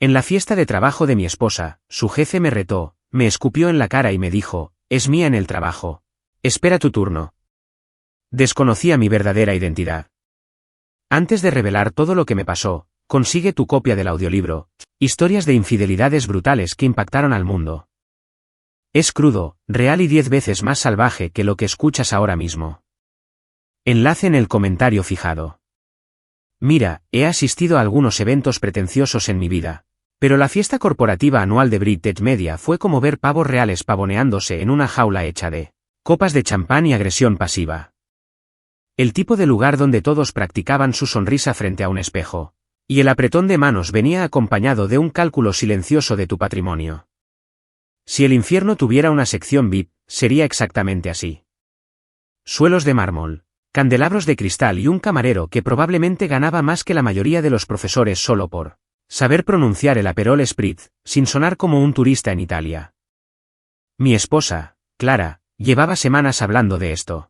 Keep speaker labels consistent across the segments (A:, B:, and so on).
A: En la fiesta de trabajo de mi esposa, su jefe me retó, me escupió en la cara y me dijo, es mía en el trabajo. Espera tu turno. Desconocía mi verdadera identidad. Antes de revelar todo lo que me pasó, consigue tu copia del audiolibro, Historias de infidelidades brutales que impactaron al mundo. Es crudo, real y 10 veces más salvaje que lo que escuchas ahora mismo. Enlace en el comentario fijado. Mira, he asistido a algunos eventos pretenciosos en mi vida, pero la fiesta corporativa anual de British Media fue como ver pavos reales pavoneándose en una jaula hecha de copas de champán y agresión pasiva. El tipo de lugar donde todos practicaban su sonrisa frente a un espejo, y el apretón de manos venía acompañado de un cálculo silencioso de tu patrimonio. Si el infierno tuviera una sección VIP, sería exactamente así. Suelos de mármol, candelabros de cristal y un camarero que probablemente ganaba más que la mayoría de los profesores solo por saber pronunciar el Aperol Spritz, sin sonar como un turista en Italia. Mi esposa, Clara, llevaba semanas hablando de esto.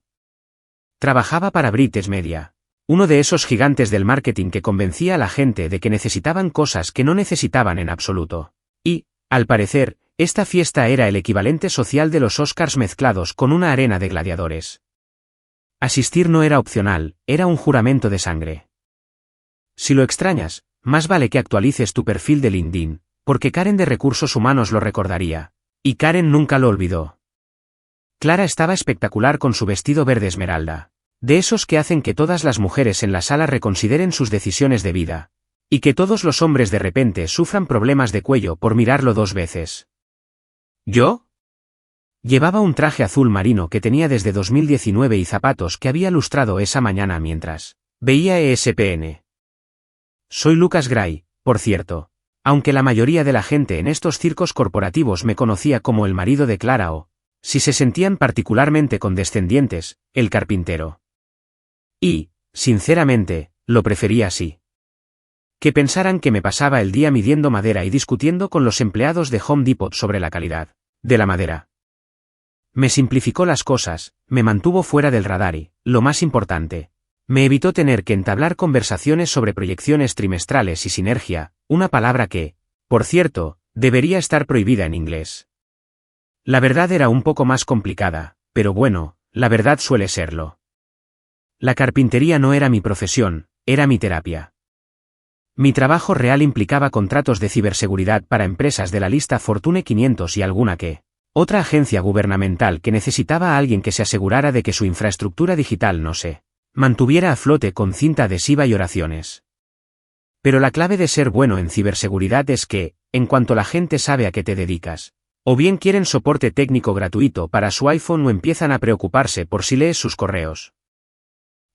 A: Trabajaba para British Media, uno de esos gigantes del marketing que convencía a la gente de que necesitaban cosas que no necesitaban en absoluto. Y, al parecer, esta fiesta era el equivalente social de los Oscars mezclados con una arena de gladiadores. Asistir no era opcional, era un juramento de sangre. Si lo extrañas, más vale que actualices tu perfil de LinkedIn, porque Karen de Recursos Humanos lo recordaría. Y Karen nunca lo olvidó. Clara estaba espectacular con su vestido verde esmeralda, de esos que hacen que todas las mujeres en la sala reconsideren sus decisiones de vida, y que todos los hombres de repente sufran problemas de cuello por mirarlo 2 veces. ¿Yo? Llevaba un traje azul marino que tenía desde 2019 y zapatos que había lustrado esa mañana mientras veía ESPN. Soy Lucas Gray, por cierto, aunque la mayoría de la gente en estos circos corporativos me conocía como el marido de Clara o, si se sentían particularmente condescendientes, el carpintero. Y, sinceramente, lo prefería así. Que pensaran que me pasaba el día midiendo madera y discutiendo con los empleados de Home Depot sobre la calidad de la madera. Me simplificó las cosas, me mantuvo fuera del radar y, lo más importante, me evitó tener que entablar conversaciones sobre proyecciones trimestrales y sinergia, una palabra que, por cierto, debería estar prohibida en inglés. La verdad era un poco más complicada, pero bueno, la verdad suele serlo. La carpintería no era mi profesión, era mi terapia. Mi trabajo real implicaba contratos de ciberseguridad para empresas de la lista Fortune 500 y alguna que otra agencia gubernamental que necesitaba a alguien que se asegurara de que su infraestructura digital no se mantuviera a flote con cinta adhesiva y oraciones. Pero la clave de ser bueno en ciberseguridad es que, en cuanto la gente sabe a qué te dedicas, o bien quieren soporte técnico gratuito para su iPhone o empiezan a preocuparse por si lees sus correos.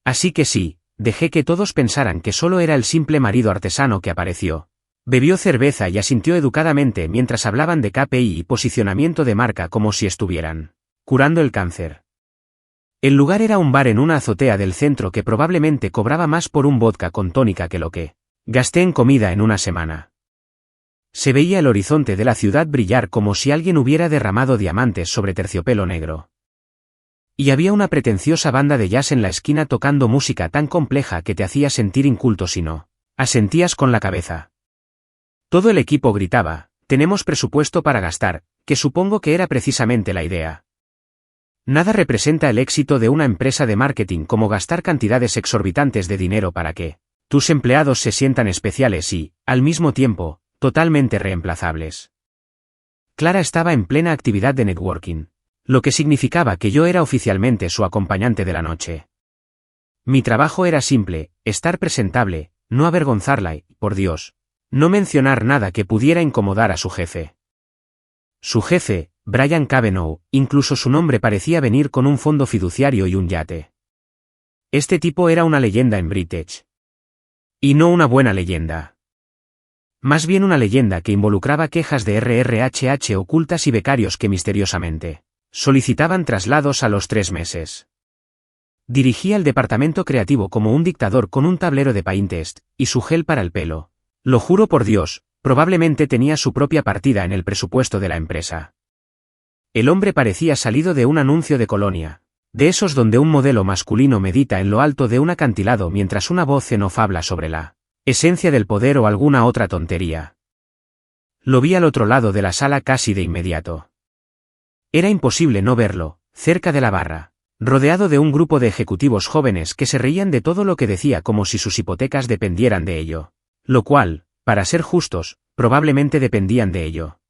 A: Así que sí, dejé que todos pensaran que solo era el simple marido artesano que apareció. Bebió cerveza y asintió educadamente mientras hablaban de KPI y posicionamiento de marca como si estuvieran curando el cáncer. El lugar era un bar en una azotea del centro que probablemente cobraba más por un vodka con tónica que lo que gasté en comida en una semana. Se veía el horizonte de la ciudad brillar como si alguien hubiera derramado diamantes sobre terciopelo negro. Y había una pretenciosa banda de jazz en la esquina tocando música tan compleja que te hacía sentir inculto si no asentías con la cabeza. Todo el equipo gritaba, tenemos presupuesto para gastar, que supongo que era precisamente la idea. Nada representa el éxito de una empresa de marketing como gastar cantidades exorbitantes de dinero para que tus empleados se sientan especiales y, al mismo tiempo, totalmente reemplazables. Clara estaba en plena actividad de networking, lo que significaba que yo era oficialmente su acompañante de la noche. Mi trabajo era simple, estar presentable, no avergonzarla y, por Dios, no mencionar nada que pudiera incomodar a su jefe. Su jefe, Brian Cavanaugh, incluso su nombre parecía venir con un fondo fiduciario y un yate. Este tipo era una leyenda en British. Y no una buena leyenda. Más bien una leyenda que involucraba quejas de RRHH ocultas y becarios que misteriosamente solicitaban traslados a los 3 meses. Dirigía el departamento creativo como un dictador con un tablero de Pinterest, y su gel para el pelo. Lo juro por Dios, probablemente tenía su propia partida en el presupuesto de la empresa. El hombre parecía salido de un anuncio de Colonia, de esos donde un modelo masculino medita en lo alto de un acantilado mientras una voz en off habla sobre la esencia del poder o alguna otra tontería. Lo vi al otro lado de la sala casi de inmediato. Era imposible no verlo, cerca de la barra, rodeado de un grupo de ejecutivos jóvenes que se reían de todo lo que decía como si sus hipotecas dependieran de ello. Lo cual, para ser justos, probablemente dependían de ello.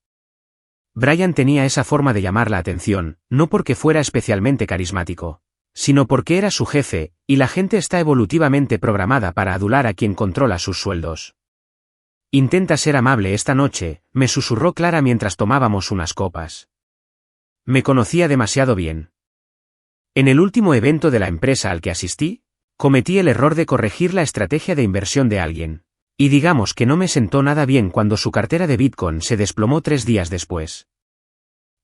A: Brian tenía esa forma de llamar la atención, no porque fuera especialmente carismático, sino porque era su jefe, y la gente está evolutivamente programada para adular a quien controla sus sueldos. Intenta ser amable esta noche, me susurró Clara mientras tomábamos unas copas. Me conocía demasiado bien. En el último evento de la empresa al que asistí, cometí el error de corregir la estrategia de inversión de alguien. Y digamos que no me sentó nada bien cuando su cartera de Bitcoin se desplomó 3 días después.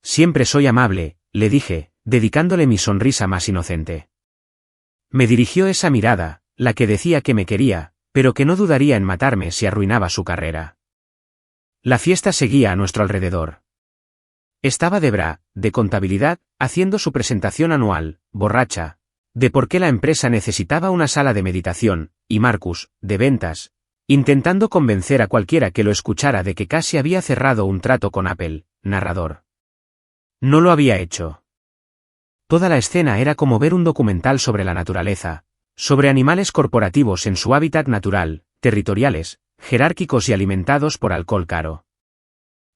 A: Siempre soy amable, le dije, dedicándole mi sonrisa más inocente. Me dirigió esa mirada, la que decía que me quería, pero que no dudaría en matarme si arruinaba su carrera. La fiesta seguía a nuestro alrededor. Estaba Debra, de contabilidad, haciendo su presentación anual, borracha, de por qué la empresa necesitaba una sala de meditación, y Marcus, de ventas, intentando convencer a cualquiera que lo escuchara de que casi había cerrado un trato con Apple, narrador. No lo había hecho. Toda la escena era como ver un documental sobre la naturaleza, sobre animales corporativos en su hábitat natural, territoriales, jerárquicos y alimentados por alcohol caro.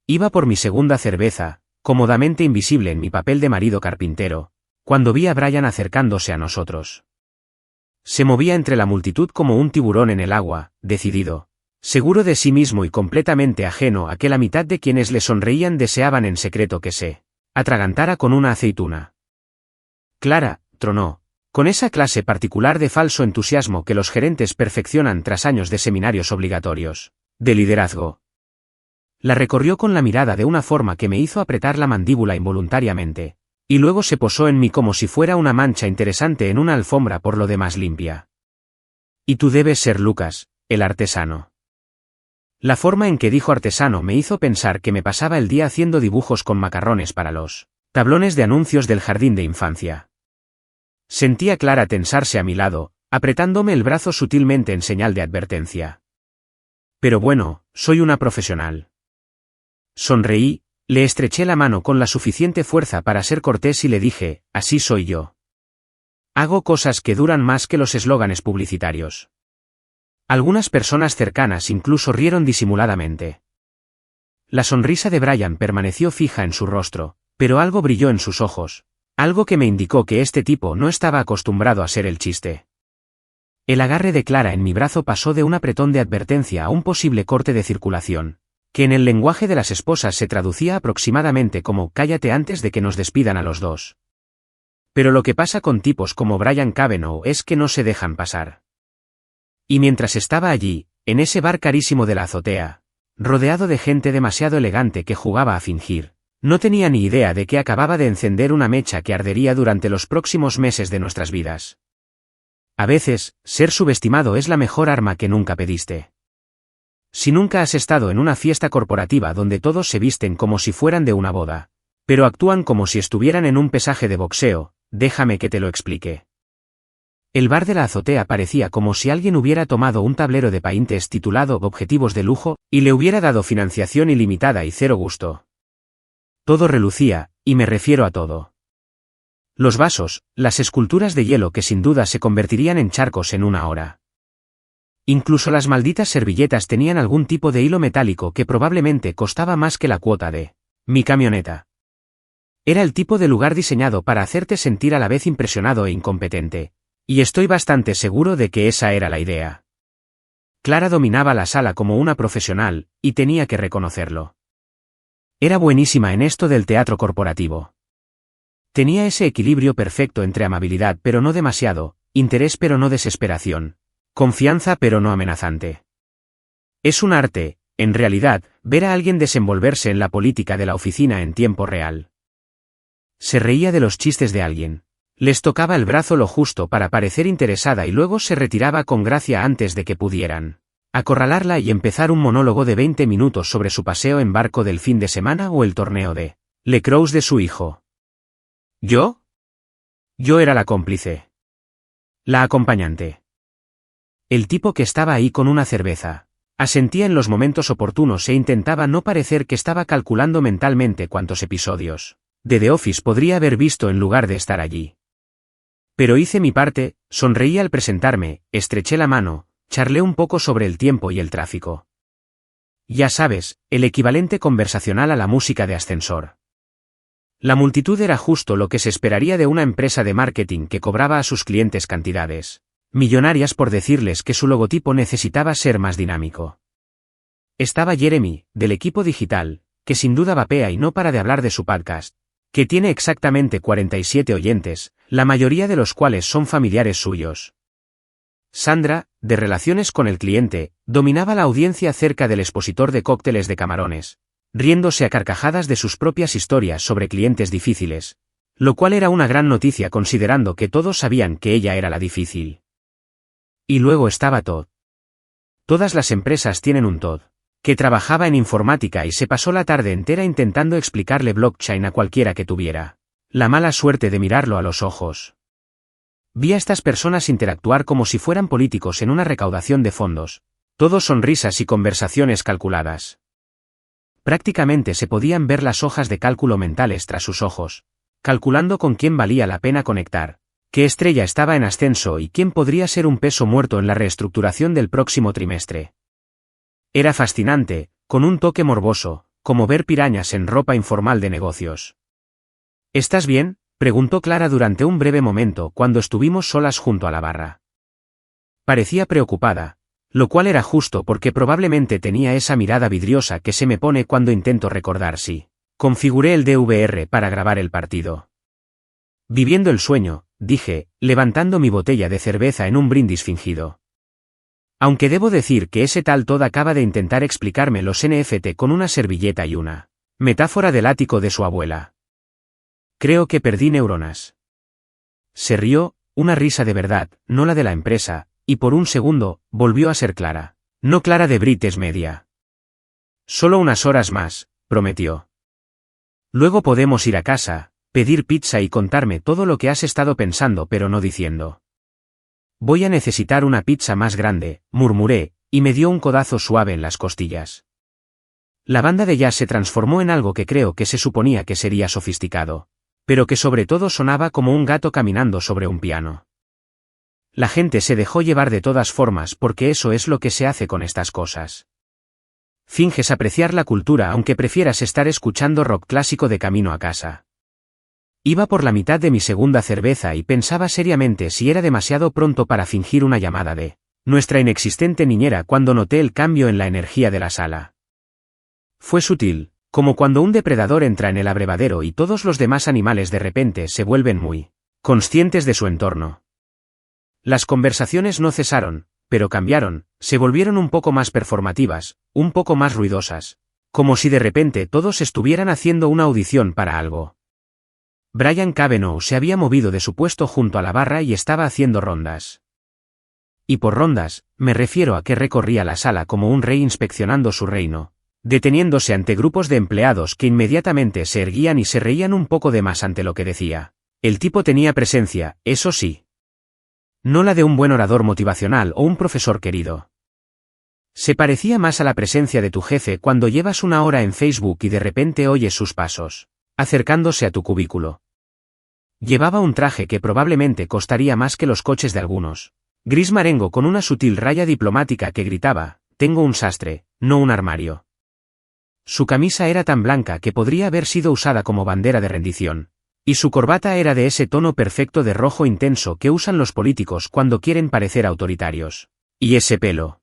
A: Iba por mi segunda cerveza, cómodamente invisible en mi papel de marido carpintero, cuando vi a Brian acercándose a nosotros. Se movía entre la multitud como un tiburón en el agua, decidido, seguro de sí mismo y completamente ajeno a que la mitad de quienes le sonreían deseaban en secreto que se atragantara con una aceituna. Clara, tronó, con esa clase particular de falso entusiasmo que los gerentes perfeccionan tras años de seminarios obligatorios, de liderazgo. La recorrió con la mirada de una forma que me hizo apretar la mandíbula involuntariamente. Y luego se posó en mí como si fuera una mancha interesante en una alfombra por lo demás limpia. Y tú debes ser Lucas, el artesano. La forma en que dijo artesano me hizo pensar que me pasaba el día haciendo dibujos con macarrones para los tablones de anuncios del jardín de infancia. Sentí a Clara tensarse a mi lado, apretándome el brazo sutilmente en señal de advertencia. Pero bueno, soy una profesional. Sonreí. Le estreché la mano con la suficiente fuerza para ser cortés y le dije, así soy yo. Hago cosas que duran más que los eslóganes publicitarios. Algunas personas cercanas incluso rieron disimuladamente. La sonrisa de Brian permaneció fija en su rostro, pero algo brilló en sus ojos, algo que me indicó que este tipo no estaba acostumbrado a ser el chiste. El agarre de Clara en mi brazo pasó de un apretón de advertencia a un posible corte de circulación, que en el lenguaje de las esposas se traducía aproximadamente como «cállate antes de que nos despidan a los dos». Pero lo que pasa con tipos como Brian Cavanaugh es que no se dejan pasar. Y mientras estaba allí, en ese bar carísimo de la azotea, rodeado de gente demasiado elegante que jugaba a fingir, no tenía ni idea de que acababa de encender una mecha que ardería durante los próximos meses de nuestras vidas. A veces, ser subestimado es la mejor arma que nunca pediste. Si nunca has estado en una fiesta corporativa donde todos se visten como si fueran de una boda, pero actúan como si estuvieran en un pesaje de boxeo, déjame que te lo explique. El bar de la azotea parecía como si alguien hubiera tomado un tablero de paintes titulado Objetivos de lujo, y le hubiera dado financiación ilimitada y cero gusto. Todo relucía, y me refiero a todo. Los vasos, las esculturas de hielo que sin duda se convertirían en charcos en una hora. Incluso las malditas servilletas tenían algún tipo de hilo metálico que probablemente costaba más que la cuota de mi camioneta. Era el tipo de lugar diseñado para hacerte sentir a la vez impresionado e incompetente, y estoy bastante seguro de que esa era la idea. Clara dominaba la sala como una profesional, y tenía que reconocerlo. Era buenísima en esto del teatro corporativo. Tenía ese equilibrio perfecto entre amabilidad pero no demasiado, interés pero no desesperación. Confianza pero no amenazante. Es un arte, en realidad, ver a alguien desenvolverse en la política de la oficina en tiempo real. Se reía de los chistes de alguien. Les tocaba el brazo lo justo para parecer interesada y luego se retiraba con gracia antes de que pudieran acorralarla y empezar un monólogo de 20 minutos sobre su paseo en barco del fin de semana o el torneo de lacrosse de su hijo. ¿Yo? Yo era la cómplice. La acompañante. El tipo que estaba ahí con una cerveza, Asentía en los momentos oportunos e intentaba no parecer que estaba calculando mentalmente cuántos episodios de The Office podría haber visto en lugar de estar allí. Pero hice mi parte, sonreí al presentarme, estreché la mano, charlé un poco sobre el tiempo y el tráfico. Ya sabes, el equivalente conversacional a la música de ascensor. La multitud era justo lo que se esperaría de una empresa de marketing que cobraba a sus clientes cantidades millonarias por decirles que su logotipo necesitaba ser más dinámico. Estaba Jeremy, del equipo digital, que sin duda vapea y no para de hablar de su podcast, que tiene exactamente 47 oyentes, la mayoría de los cuales son familiares suyos. Sandra, de relaciones con el cliente, dominaba la audiencia cerca del expositor de cócteles de camarones, riéndose a carcajadas de sus propias historias sobre clientes difíciles, lo cual era una gran noticia considerando que todos sabían que ella era la difícil. Y luego estaba Todd. Todas las empresas tienen un Todd, que trabajaba en informática y se pasó la tarde entera intentando explicarle blockchain a cualquiera que tuviera la mala suerte de mirarlo a los ojos. Vi a estas personas interactuar como si fueran políticos en una recaudación de fondos, todo sonrisas y conversaciones calculadas. Prácticamente se podían ver las hojas de cálculo mentales tras sus ojos, calculando con quién valía la pena conectar, qué estrella estaba en ascenso y quién podría ser un peso muerto en la reestructuración del próximo trimestre. Era fascinante, con un toque morboso, como ver pirañas en ropa informal de negocios. ¿Estás bien?, preguntó Clara durante un breve momento cuando estuvimos solas junto a la barra. Parecía preocupada, lo cual era justo porque probablemente tenía esa mirada vidriosa que se me pone cuando intento recordar si configuré el DVR para grabar el partido. Viviendo el sueño, dije, levantando mi botella de cerveza en un brindis fingido. Aunque debo decir que ese tal Todd acaba de intentar explicarme los NFT con una servilleta y una metáfora del ático de su abuela. Creo que perdí neuronas. Se rió, una risa de verdad, no la de la empresa, y por un segundo, volvió a ser Clara. No Clara de British Media. Solo unas horas más, prometió. Luego podemos ir a casa, pedir pizza y contarme todo lo que has estado pensando pero no diciendo. Voy a necesitar una pizza más grande, murmuré, y me dio un codazo suave en las costillas. La banda de jazz se transformó en algo que creo que se suponía que sería sofisticado, pero que sobre todo sonaba como un gato caminando sobre un piano. La gente se dejó llevar de todas formas porque eso es lo que se hace con estas cosas. Finges apreciar la cultura aunque prefieras estar escuchando rock clásico de camino a casa. Iba por la mitad de mi segunda cerveza y pensaba seriamente si era demasiado pronto para fingir una llamada de nuestra inexistente niñera cuando noté el cambio en la energía de la sala. Fue sutil, como cuando un depredador entra en el abrevadero y todos los demás animales de repente se vuelven muy conscientes de su entorno. Las conversaciones no cesaron, pero cambiaron, se volvieron un poco más performativas, un poco más ruidosas, como si de repente todos estuvieran haciendo una audición para algo. Brian Cavanaugh se había movido de su puesto junto a la barra y estaba haciendo rondas. Y por rondas, me refiero a que recorría la sala como un rey inspeccionando su reino, deteniéndose ante grupos de empleados que inmediatamente se erguían y se reían un poco de más ante lo que decía. El tipo tenía presencia, eso sí. No la de un buen orador motivacional o un profesor querido. Se parecía más a la presencia de tu jefe cuando llevas una hora en Facebook y de repente oyes sus pasos, acercándose a tu cubículo. Llevaba un traje que probablemente costaría más que los coches de algunos. Gris marengo con una sutil raya diplomática que gritaba, tengo un sastre, no un armario. Su camisa era tan blanca que podría haber sido usada como bandera de rendición. Y su corbata era de ese tono perfecto de rojo intenso que usan los políticos cuando quieren parecer autoritarios. Y ese pelo.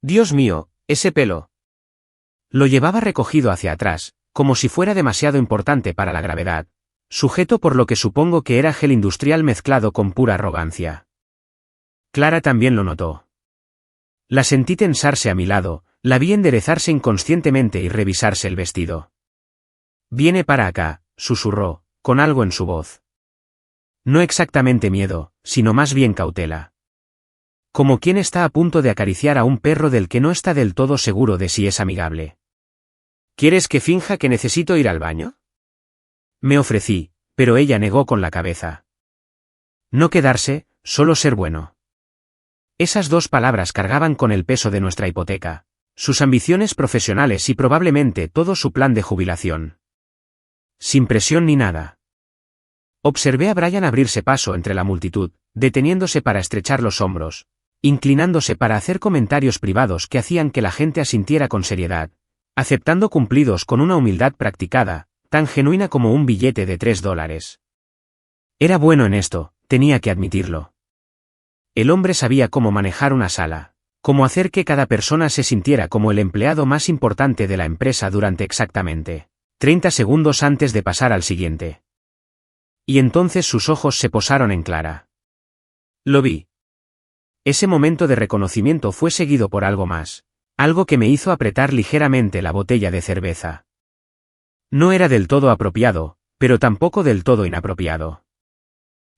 A: Dios mío, ese pelo. Lo llevaba recogido hacia atrás, como si fuera demasiado importante para la gravedad, sujeto por lo que supongo que era gel industrial mezclado con pura arrogancia. Clara también lo notó. La sentí tensarse a mi lado, la vi enderezarse inconscientemente y revisarse el vestido. Viene para acá, susurró, con algo en su voz. No exactamente miedo, sino más bien cautela. Como quien está a punto de acariciar a un perro del que no está del todo seguro de si es amigable. ¿Quieres que finja que necesito ir al baño? Me ofrecí, pero ella negó con la cabeza. No quedarse, solo ser bueno. Esas dos palabras cargaban con el peso de nuestra hipoteca, sus ambiciones profesionales y probablemente todo su plan de jubilación. Sin presión ni nada. Observé a Brian abrirse paso entre la multitud, deteniéndose para estrechar los hombros, inclinándose para hacer comentarios privados que hacían que la gente asintiera con seriedad, aceptando cumplidos con una humildad practicada, tan genuina como un billete de $3. Era bueno en esto, tenía que admitirlo. El hombre sabía cómo manejar una sala, cómo hacer que cada persona se sintiera como el empleado más importante de la empresa durante exactamente 30 segundos antes de pasar al siguiente. Y entonces sus ojos se posaron en Clara. Lo vi. Ese momento de reconocimiento fue seguido por algo más, algo que me hizo apretar ligeramente la botella de cerveza. No era del todo apropiado, pero tampoco del todo inapropiado.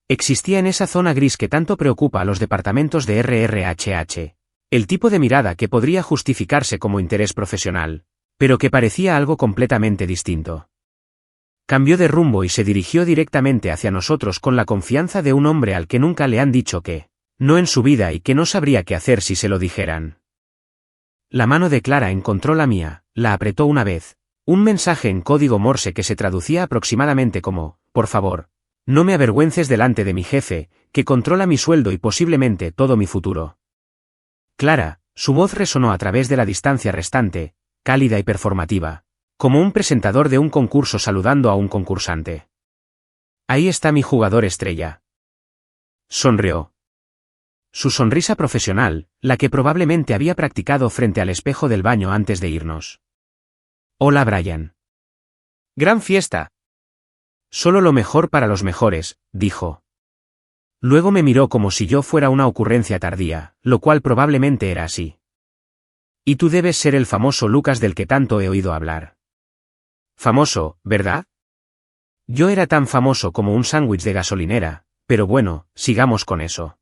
A: Existía en esa zona gris que tanto preocupa a los departamentos de RRHH, el tipo de mirada que podría justificarse como interés profesional, pero que parecía algo completamente distinto. Cambió de rumbo y se dirigió directamente hacia nosotros con la confianza de un hombre al que nunca le han dicho que no en su vida y que no sabría qué hacer si se lo dijeran. La mano de Clara encontró la mía, la apretó una vez, un mensaje en código Morse que se traducía aproximadamente como, por favor, no me avergüences delante de mi jefe, que controla mi sueldo y posiblemente todo mi futuro. Clara, su voz resonó a través de la distancia restante, cálida y performativa, como un presentador de un concurso saludando a un concursante. Ahí está mi jugador estrella. Sonrió. Su sonrisa profesional, la que probablemente había practicado frente al espejo del baño antes de irnos. Hola Brian. Gran fiesta. Solo lo mejor para los mejores, dijo. Luego me miró como si yo fuera una ocurrencia tardía, lo cual probablemente era así. Y tú debes ser el famoso Lucas del que tanto he oído hablar. Famoso, ¿verdad? Yo era tan famoso como un sándwich de gasolinera, pero bueno, sigamos con eso.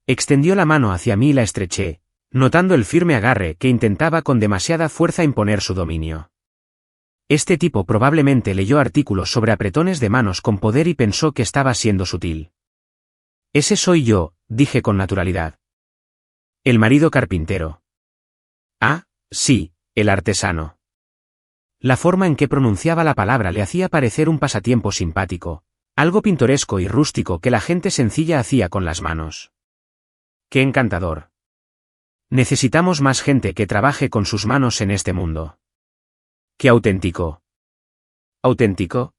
A: Extendió la mano hacia mí y la estreché, notando el firme agarre que intentaba con demasiada fuerza imponer su dominio. Este tipo probablemente leyó artículos sobre apretones de manos con poder y pensó que estaba siendo sutil. Ese soy yo, dije con naturalidad. El marido carpintero. Ah, sí, el artesano. La forma en que pronunciaba la palabra le hacía parecer un pasatiempo simpático, algo pintoresco y rústico que la gente sencilla hacía con las manos. ¡Qué encantador! Necesitamos más gente que trabaje con sus manos en este mundo. ¡Qué auténtico! ¿Auténtico?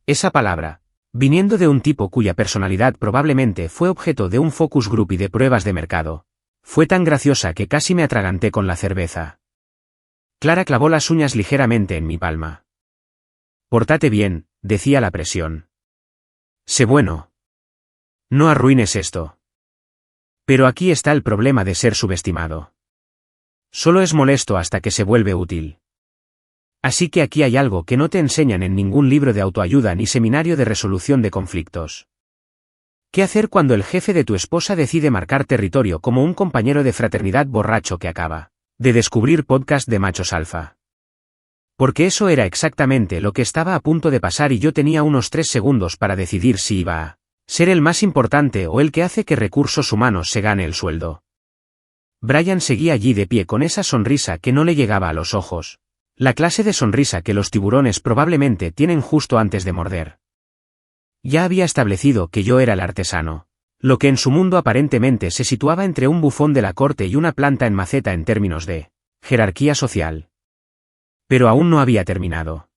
A: Esa palabra, viniendo de un tipo cuya personalidad probablemente fue objeto de un focus group y de pruebas de mercado, fue tan graciosa que casi me atraganté con la cerveza. Clara clavó las uñas ligeramente en mi palma. Pórtate bien, decía la presión. Sé bueno. No arruines esto. Pero aquí está el problema de ser subestimado. Solo es molesto hasta que se vuelve útil. Así que aquí hay algo que no te enseñan en ningún libro de autoayuda ni seminario de resolución de conflictos. ¿Qué hacer cuando el jefe de tu esposa decide marcar territorio como un compañero de fraternidad borracho que acaba de descubrir podcast de machos alfa? Porque eso era exactamente lo que estaba a punto de pasar y yo tenía unos 3 segundos para decidir si iba a ser el más importante o el que hace que recursos humanos se gane el sueldo. Brian seguía allí de pie con esa sonrisa que no le llegaba a los ojos, la clase de sonrisa que los tiburones probablemente tienen justo antes de morder. Ya había establecido que yo era el artesano, lo que en su mundo aparentemente se situaba entre un bufón de la corte y una planta en maceta en términos de jerarquía social. Pero aún no había terminado.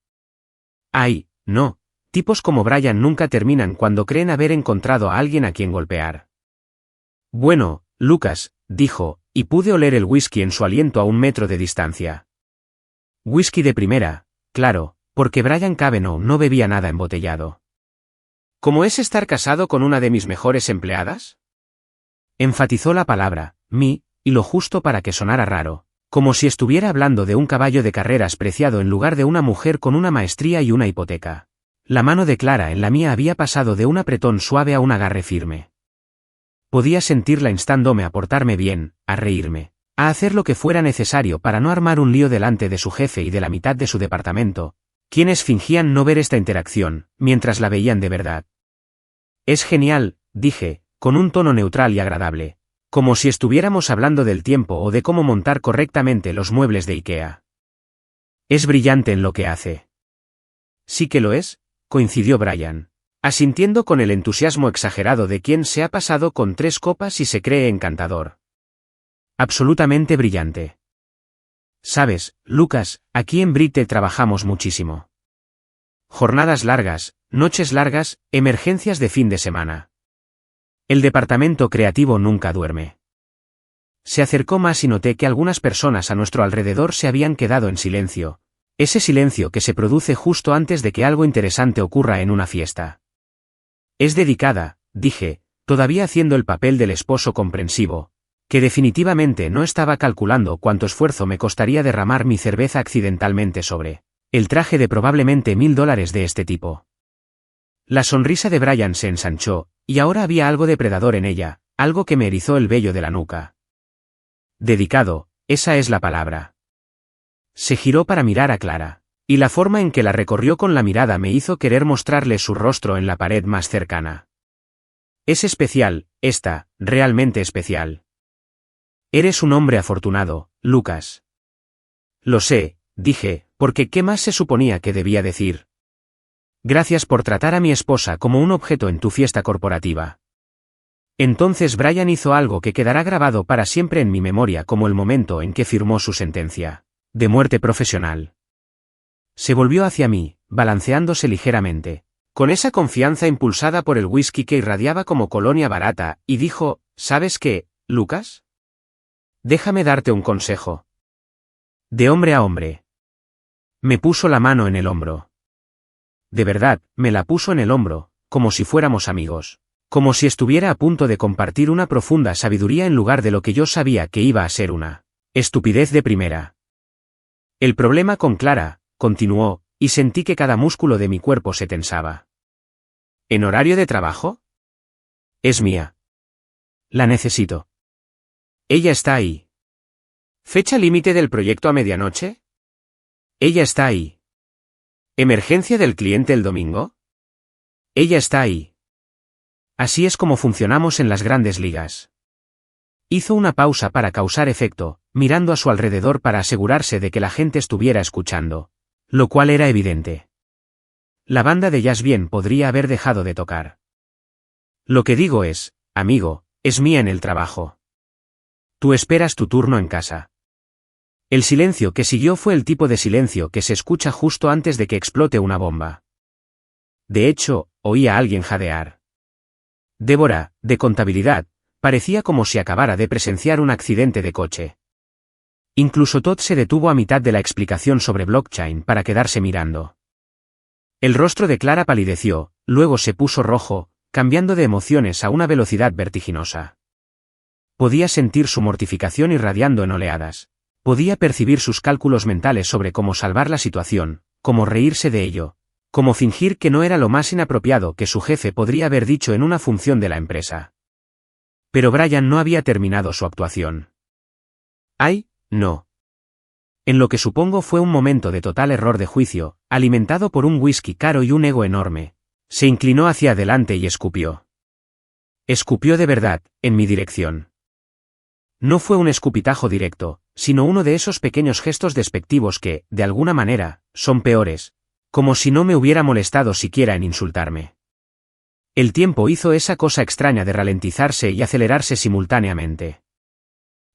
A: Ay, no, tipos como Brian nunca terminan cuando creen haber encontrado a alguien a quien golpear. Bueno, Lucas, dijo, y pude oler el whisky en su aliento a 1 metro de distancia. Whisky de primera, claro, porque Brian Cavanaugh no bebía nada embotellado. ¿Cómo es estar casado con una de mis mejores empleadas? Enfatizó la palabra, mi, y lo justo para que sonara raro, como si estuviera hablando de un caballo de carreras preciado en lugar de una mujer con una maestría y una hipoteca. La mano de Clara en la mía había pasado de un apretón suave a un agarre firme. Podía sentirla instándome a portarme bien, a reírme, a hacer lo que fuera necesario para no armar un lío delante de su jefe y de la mitad de su departamento, quienes fingían no ver esta interacción, mientras la veían de verdad. Es genial, dije, con un tono neutral y agradable. Como si estuviéramos hablando del tiempo o de cómo montar correctamente los muebles de IKEA. Es brillante en lo que hace. Sí que lo es, coincidió Brian, asintiendo con el entusiasmo exagerado de quien se ha pasado con 3 copas y se cree encantador. Absolutamente brillante. Sabes, Lucas, aquí en Brite trabajamos muchísimo. Jornadas largas, noches largas, emergencias de fin de semana. El departamento creativo nunca duerme. Se acercó más y noté que algunas personas a nuestro alrededor se habían quedado en silencio, ese silencio que se produce justo antes de que algo interesante ocurra en una fiesta. Es dedicada, dije, todavía haciendo el papel del esposo comprensivo, que definitivamente no estaba calculando cuánto esfuerzo me costaría derramar mi cerveza accidentalmente sobre el traje de probablemente $1000 de este tipo. La sonrisa de Brian se ensanchó, y ahora había algo depredador en ella, algo que me erizó el vello de la nuca. Dedicado, esa es la palabra. Se giró para mirar a Clara, y la forma en que la recorrió con la mirada me hizo querer mostrarle su rostro en la pared más cercana. Es especial, realmente especial. Eres un hombre afortunado, Lucas. Lo sé, dije, porque ¿qué más se suponía que debía decir? Gracias por tratar a mi esposa como un objeto en tu fiesta corporativa. Entonces Brian hizo algo que quedará grabado para siempre en mi memoria como el momento en que firmó su sentencia de muerte profesional. Se volvió hacia mí, balanceándose ligeramente, con esa confianza impulsada por el whisky que irradiaba como colonia barata, y dijo, ¿sabes qué, Lucas? Déjame darte un consejo. De hombre a hombre. Me puso la mano en el hombro. De verdad, me la puso en el hombro, como si fuéramos amigos. Como si estuviera a punto de compartir una profunda sabiduría en lugar de lo que yo sabía que iba a ser una estupidez de primera. El problema con Clara, continuó, y sentí que cada músculo de mi cuerpo se tensaba. ¿En horario de trabajo? Es mía. La necesito. Ella está ahí. ¿Fecha límite del proyecto a medianoche? Ella está ahí. ¿Emergencia del cliente el domingo? Ella está ahí. Así es como funcionamos en las grandes ligas. Hizo una pausa para causar efecto, mirando a su alrededor para asegurarse de que la gente estuviera escuchando, lo cual era evidente. La banda de jazz bien podría haber dejado de tocar. Lo que digo es, amigo, es mía en el trabajo. Tú esperas tu turno en casa. El silencio que siguió fue el tipo de silencio que se escucha justo antes de que explote una bomba. De hecho, oí a alguien jadear. Débora, de contabilidad, parecía como si acabara de presenciar un accidente de coche. Incluso Todd se detuvo a mitad de la explicación sobre blockchain para quedarse mirando. El rostro de Clara palideció, luego se puso rojo, cambiando de emociones a una velocidad vertiginosa. Podía sentir su mortificación irradiando en oleadas. Podía percibir sus cálculos mentales sobre cómo salvar la situación, cómo reírse de ello, cómo fingir que no era lo más inapropiado que su jefe podría haber dicho en una función de la empresa. Pero Brian no había terminado su actuación. ¡Ay, no! En lo que supongo fue un momento de total error de juicio, alimentado por un whisky caro y un ego enorme, se inclinó hacia adelante y escupió. Escupió de verdad, en mi dirección. No fue un escupitajo directo, sino uno de esos pequeños gestos despectivos que, de alguna manera, son peores, como si no me hubiera molestado siquiera en insultarme. El tiempo hizo esa cosa extraña de ralentizarse y acelerarse simultáneamente.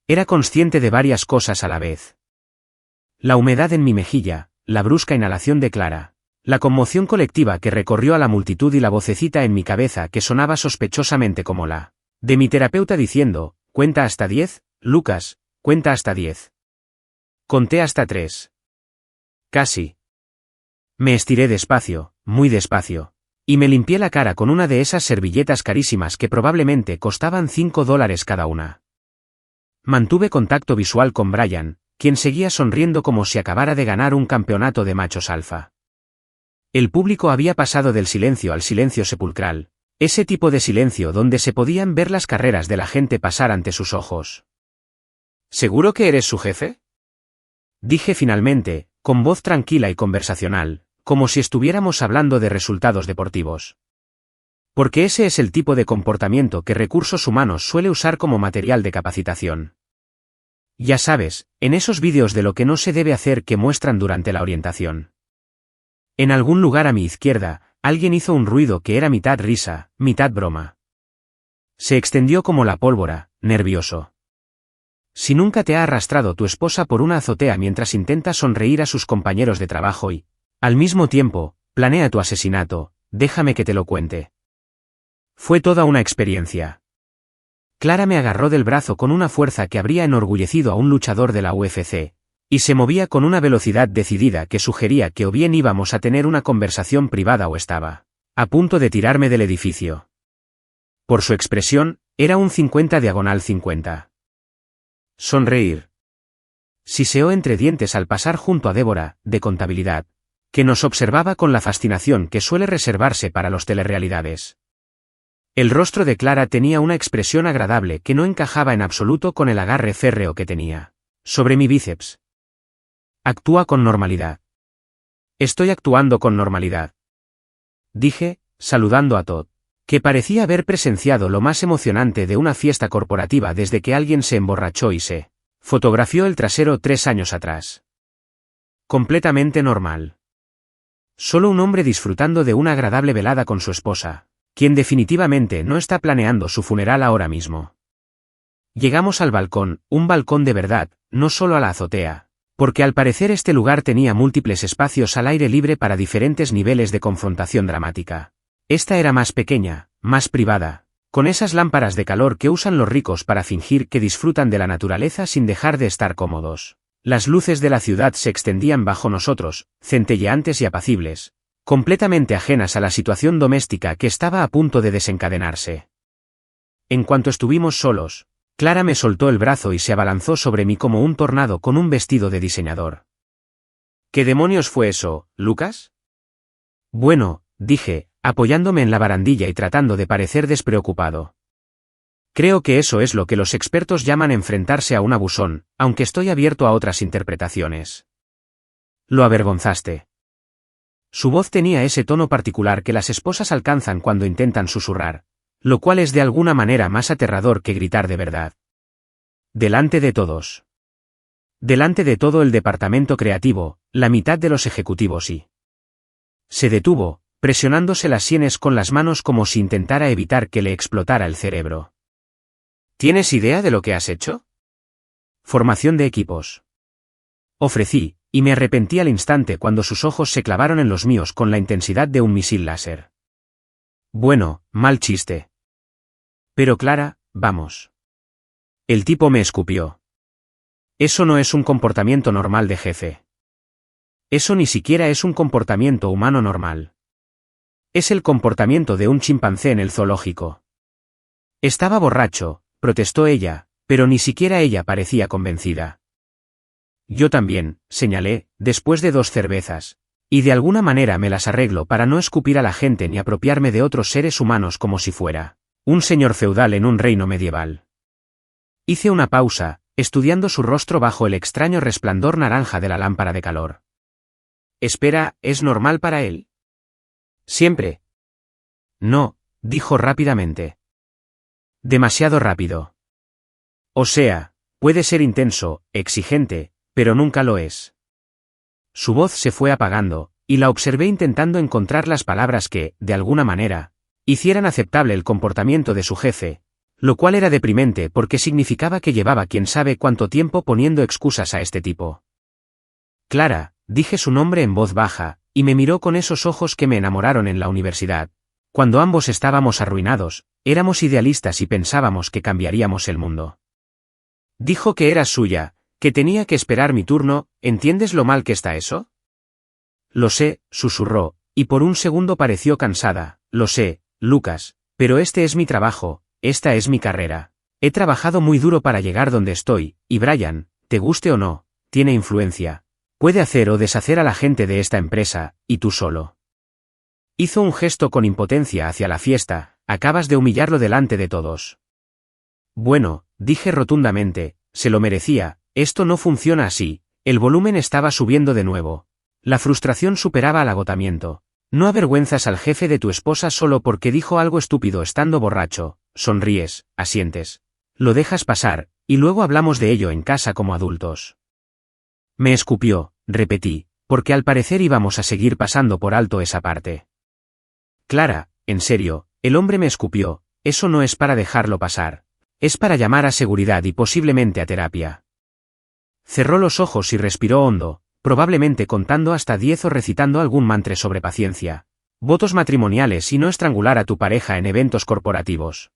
A: Era consciente de varias cosas a la vez. La humedad en mi mejilla, la brusca inhalación de Clara, la conmoción colectiva que recorrió a la multitud y la vocecita en mi cabeza que sonaba sospechosamente como la de mi terapeuta diciendo, cuenta hasta 10, Lucas, cuenta hasta 10. Conté hasta 3. Casi. Me estiré despacio, muy despacio, y me limpié la cara con una de esas servilletas carísimas que probablemente costaban $5 cada una. Mantuve contacto visual con Brian, quien seguía sonriendo como si acabara de ganar un campeonato de machos alfa. El público había pasado del silencio al silencio sepulcral, ese tipo de silencio donde se podían ver las carreras de la gente pasar ante sus ojos. ¿Seguro que eres su jefe? Dije finalmente, con voz tranquila y conversacional, como si estuviéramos hablando de resultados deportivos. Porque ese es el tipo de comportamiento que Recursos Humanos suele usar como material de capacitación. Ya sabes, en esos vídeos de lo que no se debe hacer que muestran durante la orientación. En algún lugar a mi izquierda, alguien hizo un ruido que era mitad risa, mitad broma. Se extendió como la pólvora, nervioso. Si nunca te ha arrastrado tu esposa por una azotea mientras intenta sonreír a sus compañeros de trabajo y, al mismo tiempo, planea tu asesinato, déjame que te lo cuente. Fue toda una experiencia. Clara me agarró del brazo con una fuerza que habría enorgullecido a un luchador de la UFC, y se movía con una velocidad decidida que sugería que o bien íbamos a tener una conversación privada o estaba a punto de tirarme del edificio. Por su expresión, era un 50/50. Sonreír. Siseó entre dientes al pasar junto a Débora, de contabilidad, que nos observaba con la fascinación que suele reservarse para los telerrealidades. El rostro de Clara tenía una expresión agradable que no encajaba en absoluto con el agarre férreo que tenía sobre mi bíceps. Actúa con normalidad. Estoy actuando con normalidad. Dije, saludando a Todd, que parecía haber presenciado lo más emocionante de una fiesta corporativa desde que alguien se emborrachó y se fotografió el trasero 3 años atrás. Completamente normal. Solo un hombre disfrutando de una agradable velada con su esposa, quien definitivamente no está planeando su funeral ahora mismo. Llegamos al balcón, un balcón de verdad, no solo a la azotea, porque al parecer este lugar tenía múltiples espacios al aire libre para diferentes niveles de confrontación dramática. Esta era más pequeña, más privada, con esas lámparas de calor que usan los ricos para fingir que disfrutan de la naturaleza sin dejar de estar cómodos. Las luces de la ciudad se extendían bajo nosotros, centelleantes y apacibles, completamente ajenas a la situación doméstica que estaba a punto de desencadenarse. En cuanto estuvimos solos, Clara me soltó el brazo y se abalanzó sobre mí como un tornado con un vestido de diseñador. ¿Qué demonios fue eso, Lucas? Bueno, dije, apoyándome en la barandilla y tratando de parecer despreocupado. Creo que eso es lo que los expertos llaman enfrentarse a un abusón, aunque estoy abierto a otras interpretaciones. Lo avergonzaste. Su voz tenía ese tono particular que las esposas alcanzan cuando intentan susurrar, lo cual es de alguna manera más aterrador que gritar de verdad. Delante de todos. Delante de todo el departamento creativo, la mitad de los ejecutivos y... Se detuvo, presionándose las sienes con las manos como si intentara evitar que le explotara el cerebro. ¿Tienes idea de lo que has hecho? Formación de equipos. Ofrecí, y me arrepentí al instante cuando sus ojos se clavaron en los míos con la intensidad de un misil láser. Bueno, mal chiste. Pero Clara, vamos. El tipo me escupió. Eso no es un comportamiento normal de jefe. Eso ni siquiera es un comportamiento humano normal. Es el comportamiento de un chimpancé en el zoológico. Estaba borracho, protestó ella, pero ni siquiera ella parecía convencida. Yo también, señalé, después de 2 cervezas, y de alguna manera me las arreglo para no escupir a la gente ni apropiarme de otros seres humanos como si fuera un señor feudal en un reino medieval. Hice una pausa, estudiando su rostro bajo el extraño resplandor naranja de la lámpara de calor. Espera, ¿es normal para él? Siempre. No, dijo rápidamente. Demasiado rápido. O sea, puede ser intenso, exigente, pero nunca lo es. Su voz se fue apagando, y la observé intentando encontrar las palabras que, de alguna manera, hicieran aceptable el comportamiento de su jefe, lo cual era deprimente porque significaba que llevaba quién sabe cuánto tiempo poniendo excusas a este tipo. Clara, dije su nombre en voz baja, y me miró con esos ojos que me enamoraron en la universidad. Cuando ambos estábamos arruinados, éramos idealistas y pensábamos que cambiaríamos el mundo. Dijo que eras suya, que tenía que esperar mi turno, ¿entiendes lo mal que está eso? Lo sé, susurró, y por un segundo pareció cansada, lo sé, Lucas, pero este es mi trabajo, esta es mi carrera. He trabajado muy duro para llegar donde estoy, y Brian, te guste o no, tiene influencia. Puede hacer o deshacer a la gente de esta empresa, y tú solo. Hizo un gesto con impotencia hacia la fiesta, acabas de humillarlo delante de todos. Bueno, dije rotundamente, se lo merecía. Esto no funciona así, el volumen estaba subiendo de nuevo. La frustración superaba al agotamiento, No avergüenzas al jefe de tu esposa solo porque dijo algo estúpido estando borracho, sonríes, asientes. Lo dejas pasar, y luego hablamos de ello en casa como adultos. Me escupió, repetí, porque al parecer íbamos a seguir pasando por alto esa parte. Clara, en serio, el hombre me escupió, eso no es para dejarlo pasar. Es para llamar a seguridad y posiblemente a terapia. Cerró los ojos y respiró hondo, probablemente contando hasta 10 o recitando algún mantra sobre paciencia, votos matrimoniales y no estrangular a tu pareja en eventos corporativos.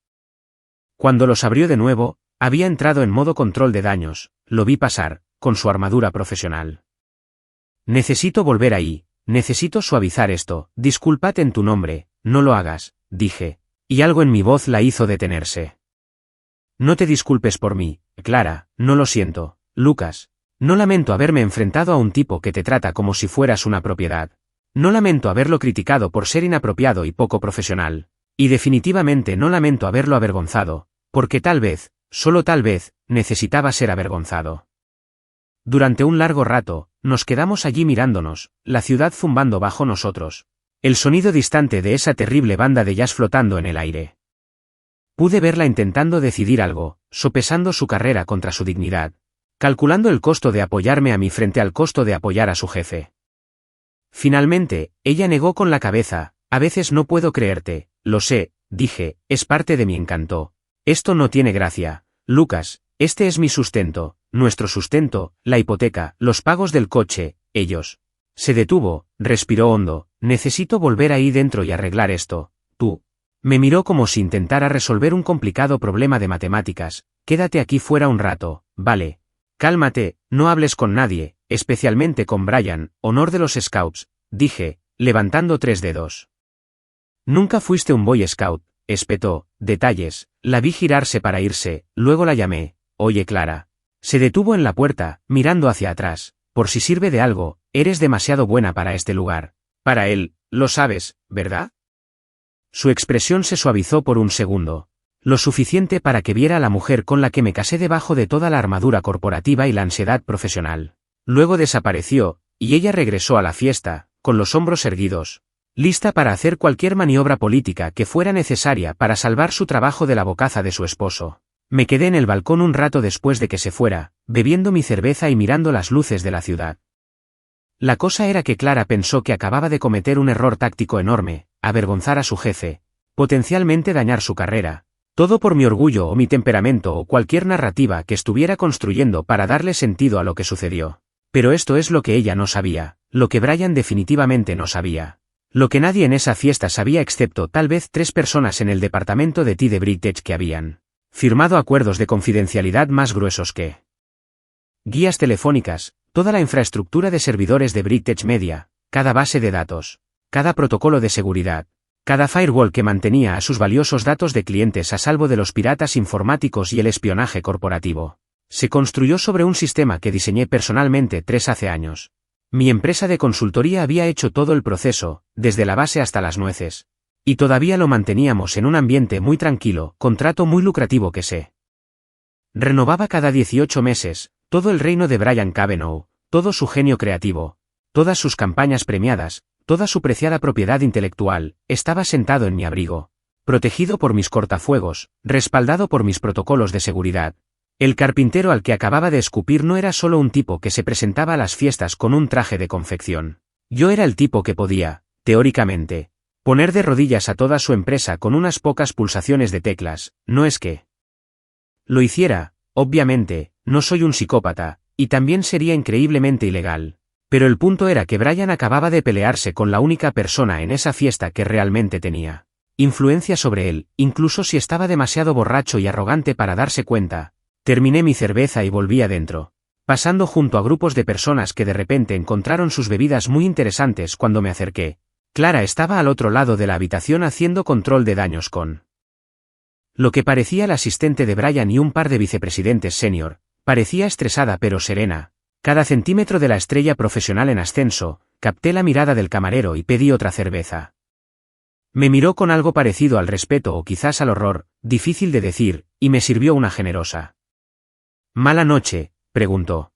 A: Cuando los abrió de nuevo, había entrado en modo control de daños, lo vi pasar, con su armadura profesional. Necesito volver ahí, necesito suavizar esto, disculpad en tu nombre, no lo hagas, dije, y algo en mi voz la hizo detenerse. No te disculpes por mí, Clara, no lo siento, Lucas. No lamento haberme enfrentado a un tipo que te trata como si fueras una propiedad. No lamento haberlo criticado por ser inapropiado y poco profesional. Y definitivamente no lamento haberlo avergonzado, porque tal vez, solo tal vez, necesitaba ser avergonzado. Durante un largo rato, nos quedamos allí mirándonos, la ciudad zumbando bajo nosotros. El sonido distante de esa terrible banda de jazz flotando en el aire. Pude verla intentando decidir algo, sopesando su carrera contra su dignidad. Calculando el costo de apoyarme a mí frente al costo de apoyar a su jefe. Finalmente, ella negó con la cabeza, a veces no puedo creerte, lo sé, dije, es parte de mi encanto. Esto no tiene gracia, Lucas, este es mi sustento, nuestro sustento, la hipoteca, los pagos del coche, ellos. Se detuvo, respiró hondo, necesito volver ahí dentro y arreglar esto, tú. Me miró como si intentara resolver un complicado problema de matemáticas, quédate aquí fuera un rato, vale. Cálmate, no hables con nadie, especialmente con Brian, honor de los Scouts, dije, levantando 3 dedos. Nunca fuiste un Boy Scout, espetó, detalles, la vi girarse para irse, luego la llamé, oye Clara. Se detuvo en la puerta, mirando hacia atrás, por si sirve de algo, eres demasiado buena para este lugar. Para él, lo sabes, ¿verdad? Su expresión se suavizó por un segundo. Lo suficiente para que viera a la mujer con la que me casé debajo de toda la armadura corporativa y la ansiedad profesional. Luego desapareció, y ella regresó a la fiesta, con los hombros erguidos, lista para hacer cualquier maniobra política que fuera necesaria para salvar su trabajo de la bocaza de su esposo. Me quedé en el balcón un rato después de que se fuera, bebiendo mi cerveza y mirando las luces de la ciudad. La cosa era que Clara pensó que acababa de cometer un error táctico enorme, avergonzar a su jefe, potencialmente dañar su carrera. Todo por mi orgullo o mi temperamento o cualquier narrativa que estuviera construyendo para darle sentido a lo que sucedió. Pero esto es lo que ella no sabía, lo que Brian definitivamente no sabía. Lo que nadie en esa fiesta sabía excepto tal vez 3 personas en el departamento de de Bridge que habían firmado acuerdos de confidencialidad más gruesos que guías telefónicas, toda la infraestructura de servidores de Bridge Media, cada base de datos, cada protocolo de seguridad. Cada firewall que mantenía a sus valiosos datos de clientes a salvo de los piratas informáticos y el espionaje corporativo. Se construyó sobre un sistema que diseñé personalmente hace años. Mi empresa de consultoría había hecho todo el proceso, desde la base hasta las nueces. Y todavía lo manteníamos en un ambiente muy tranquilo, contrato muy lucrativo que se renovaba cada 18 meses, todo el reino de Brian Cavanaugh, todo su genio creativo, todas sus campañas premiadas, toda su preciada propiedad intelectual, estaba sentado en mi abrigo, protegido por mis cortafuegos, respaldado por mis protocolos de seguridad. El carpintero al que acababa de escupir no era solo un tipo que se presentaba a las fiestas con un traje de confección. Yo era el tipo que podía, teóricamente, poner de rodillas a toda su empresa con unas pocas pulsaciones de teclas, no es que lo hiciera, obviamente, no soy un psicópata, y también sería increíblemente ilegal. Pero el punto era que Brian acababa de pelearse con la única persona en esa fiesta que realmente tenía influencia sobre él, incluso si estaba demasiado borracho y arrogante para darse cuenta. Terminé mi cerveza y volví adentro, pasando junto a grupos de personas que de repente encontraron sus bebidas muy interesantes cuando me acerqué. Clara estaba al otro lado de la habitación haciendo control de daños con lo que parecía el asistente de Brian y un par de vicepresidentes senior. Parecía estresada pero serena. Cada centímetro de la estrella profesional en ascenso, capté la mirada del camarero y pedí otra cerveza. Me miró con algo parecido al respeto o quizás al horror, difícil de decir, y me sirvió una generosa. ¿Mala noche?, preguntó.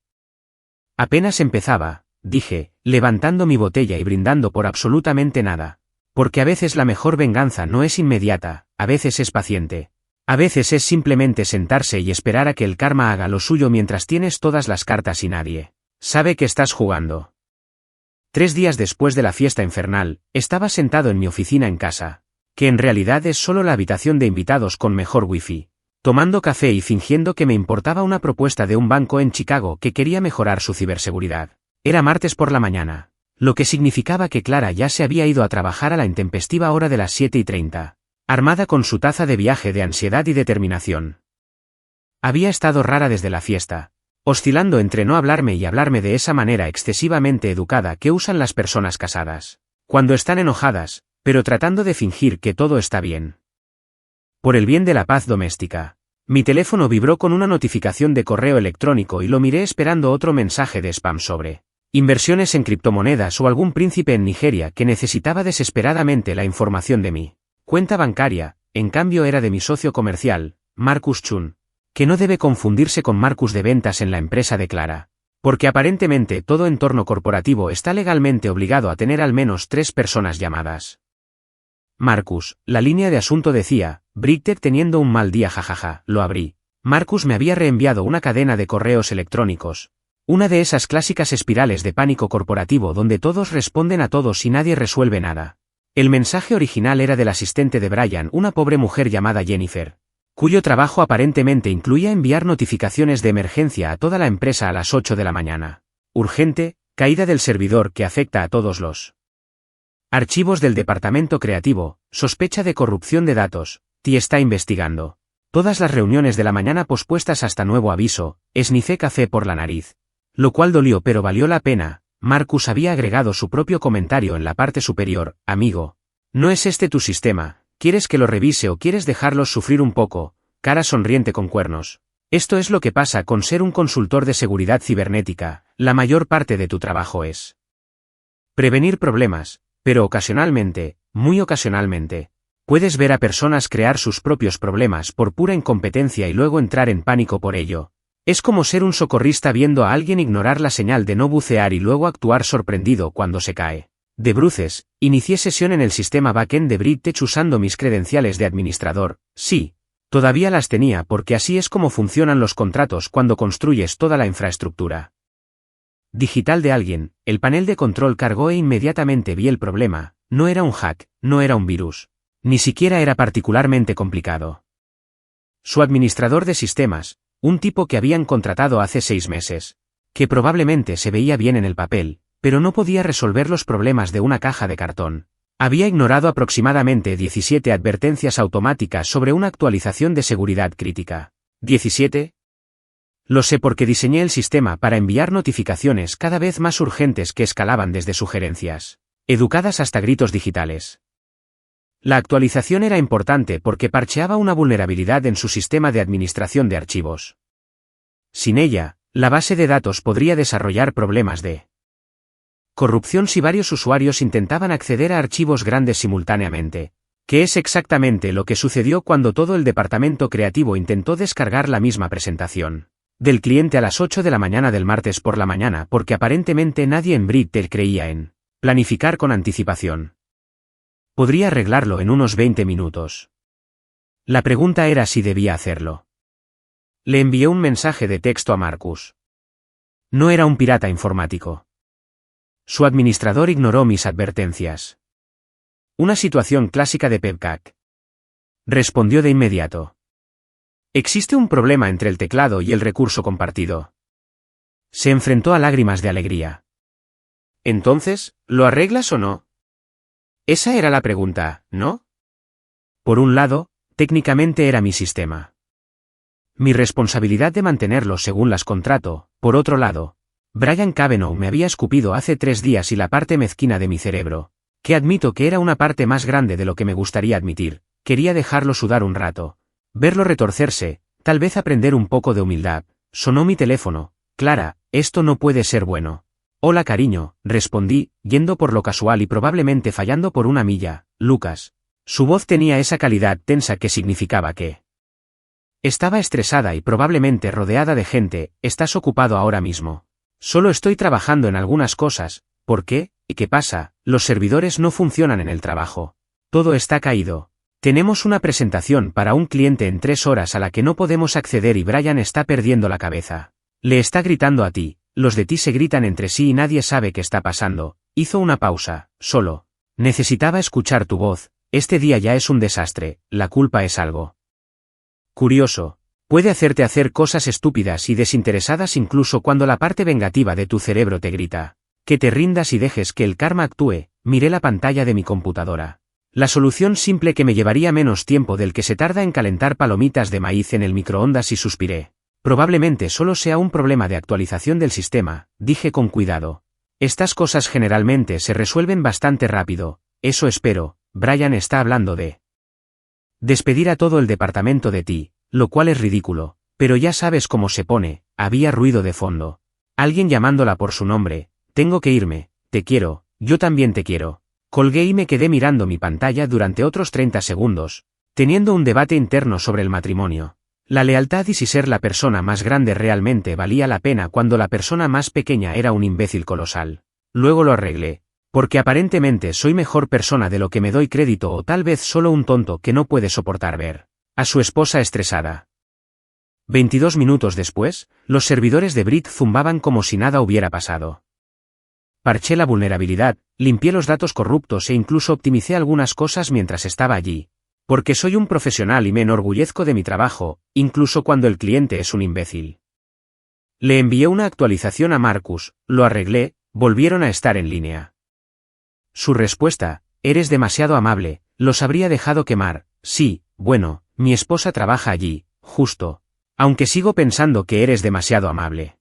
A: Apenas empezaba, dije, levantando mi botella y brindando por absolutamente nada. Porque a veces la mejor venganza no es inmediata, a veces es paciente. A veces es simplemente sentarse y esperar a que el karma haga lo suyo mientras tienes todas las cartas y nadie sabe que estás jugando. 3 días después de la fiesta infernal, estaba sentado en mi oficina en casa, que en realidad es solo la habitación de invitados con mejor wifi, tomando café y fingiendo que me importaba una propuesta de un banco en Chicago que quería mejorar su ciberseguridad. Era martes por la mañana, lo que significaba que Clara ya se había ido a trabajar a la intempestiva hora de las 7:30, armada con su taza de viaje de ansiedad y determinación. Había estado rara desde la fiesta, oscilando entre no hablarme y hablarme de esa manera excesivamente educada que usan las personas casadas, cuando están enojadas, pero tratando de fingir que todo está bien. Por el bien de la paz doméstica, mi teléfono vibró con una notificación de correo electrónico y lo miré esperando otro mensaje de spam sobre inversiones en criptomonedas o algún príncipe en Nigeria que necesitaba desesperadamente la información de mi cuenta bancaria. En cambio era de mi socio comercial, Marcus Chun, que no debe confundirse con Marcus de ventas en la empresa de Clara, porque aparentemente todo entorno corporativo está legalmente obligado a tener al menos 3 personas llamadas Marcus. La línea de asunto decía, Bridget teniendo un mal día jajaja, lo abrí. Marcus me había reenviado una cadena de correos electrónicos, una de esas clásicas espirales de pánico corporativo donde todos responden a todos y nadie resuelve nada. El mensaje original era del asistente de Brian, una pobre mujer llamada Jennifer, cuyo trabajo aparentemente incluía enviar notificaciones de emergencia a toda la empresa a las 8 de la mañana. Urgente, caída del servidor que afecta a todos los archivos del departamento creativo, sospecha de corrupción de datos, TI está investigando. Todas las reuniones de la mañana pospuestas hasta nuevo aviso, esnicé café por la nariz. Lo cual dolió pero valió la pena. Marcus había agregado su propio comentario en la parte superior, amigo. ¿No es este tu sistema? ¿Quieres que lo revise o quieres dejarlos sufrir un poco? Cara sonriente con cuernos. Esto es lo que pasa con ser un consultor de seguridad cibernética, la mayor parte de tu trabajo es prevenir problemas, pero ocasionalmente, muy ocasionalmente, puedes ver a personas crear sus propios problemas por pura incompetencia y luego entrar en pánico por ello. Es como ser un socorrista viendo a alguien ignorar la señal de no bucear y luego actuar sorprendido cuando se cae de bruces. Inicié sesión en el sistema backend de Bridtech usando mis credenciales de administrador. Sí, todavía las tenía porque así es como funcionan los contratos cuando construyes toda la infraestructura digital de alguien. El panel de control cargó e inmediatamente vi el problema. No era un hack, no era un virus. Ni siquiera era particularmente complicado. Su administrador de sistemas, un tipo que habían contratado hace 6 meses, que probablemente se veía bien en el papel, pero no podía resolver los problemas de una caja de cartón. Había ignorado aproximadamente 17 advertencias automáticas sobre una actualización de seguridad crítica. ¿17? Lo sé porque diseñé el sistema para enviar notificaciones cada vez más urgentes que escalaban desde sugerencias educadas hasta gritos digitales. La actualización era importante porque parcheaba una vulnerabilidad en su sistema de administración de archivos. Sin ella, la base de datos podría desarrollar problemas de corrupción si varios usuarios intentaban acceder a archivos grandes simultáneamente, que es exactamente lo que sucedió cuando todo el departamento creativo intentó descargar la misma presentación del cliente a las 8 de la mañana del martes por la mañana porque aparentemente nadie en Bridtech creía en planificar con anticipación. Podría arreglarlo en unos 20 minutos. La pregunta era si debía hacerlo. Le envié un mensaje de texto a Marcus. No era un pirata informático. Su administrador ignoró mis advertencias. Una situación clásica de PEPCAC. Respondió de inmediato. Existe un problema entre el teclado y el recurso compartido. Se enfrentó a lágrimas de alegría. Entonces, ¿lo arreglas o no? Esa era la pregunta, ¿no? Por un lado, técnicamente era mi sistema. Mi responsabilidad de mantenerlo según las contrato. Por otro lado, Brian Cavanaugh me había escupido hace 3 días y la parte mezquina de mi cerebro, que admito que era una parte más grande de lo que me gustaría admitir, quería dejarlo sudar un rato, verlo retorcerse, tal vez aprender un poco de humildad. Sonó mi teléfono. Clara, esto no puede ser bueno. Hola cariño, respondí, yendo por lo casual y probablemente fallando por una milla. Lucas. Su voz tenía esa calidad tensa que significaba que estaba estresada y probablemente rodeada de gente. ¿Estás ocupado ahora mismo? Solo estoy trabajando en algunas cosas. ¿Por qué? ¿Y qué pasa? Los servidores no funcionan en el trabajo. Todo está caído. Tenemos una presentación para un cliente en 3 horas a la que no podemos acceder y Brian está perdiendo la cabeza. Le está gritando a ti, los de ti se gritan entre sí y nadie sabe qué está pasando. Hizo una pausa, solo. Necesitaba escuchar tu voz, este día ya es un desastre, la culpa es algo curioso. Puede hacerte hacer cosas estúpidas y desinteresadas incluso cuando la parte vengativa de tu cerebro te grita. Que te rindas y dejes que el karma actúe. Miré la pantalla de mi computadora. La solución simple que me llevaría menos tiempo del que se tarda en calentar palomitas de maíz en el microondas y suspiré. Probablemente solo sea un problema de actualización del sistema, dije con cuidado. Estas cosas generalmente se resuelven bastante rápido, eso espero. Brian está hablando de despedir a todo el departamento de ti, lo cual es ridículo, pero ya sabes cómo se pone. Había ruido de fondo. Alguien llamándola por su nombre. Tengo que irme, te quiero, yo también te quiero. Colgué y me quedé mirando mi pantalla durante otros 30 segundos, teniendo un debate interno sobre el matrimonio. La lealtad y si ser la persona más grande realmente valía la pena cuando la persona más pequeña era un imbécil colosal. Luego lo arreglé, porque aparentemente soy mejor persona de lo que me doy crédito o tal vez solo un tonto que no puede soportar ver a su esposa estresada. 22 minutos después, los servidores de Brit zumbaban como si nada hubiera pasado. Parché la vulnerabilidad, limpié los datos corruptos e incluso optimicé algunas cosas mientras estaba allí. Porque soy un profesional y me enorgullezco de mi trabajo, incluso cuando el cliente es un imbécil. Le envié una actualización a Marcus, lo arreglé, volvieron a estar en línea. Su respuesta, eres demasiado amable, los habría dejado quemar. Sí, bueno, mi esposa trabaja allí, justo. Aunque sigo pensando que eres demasiado amable.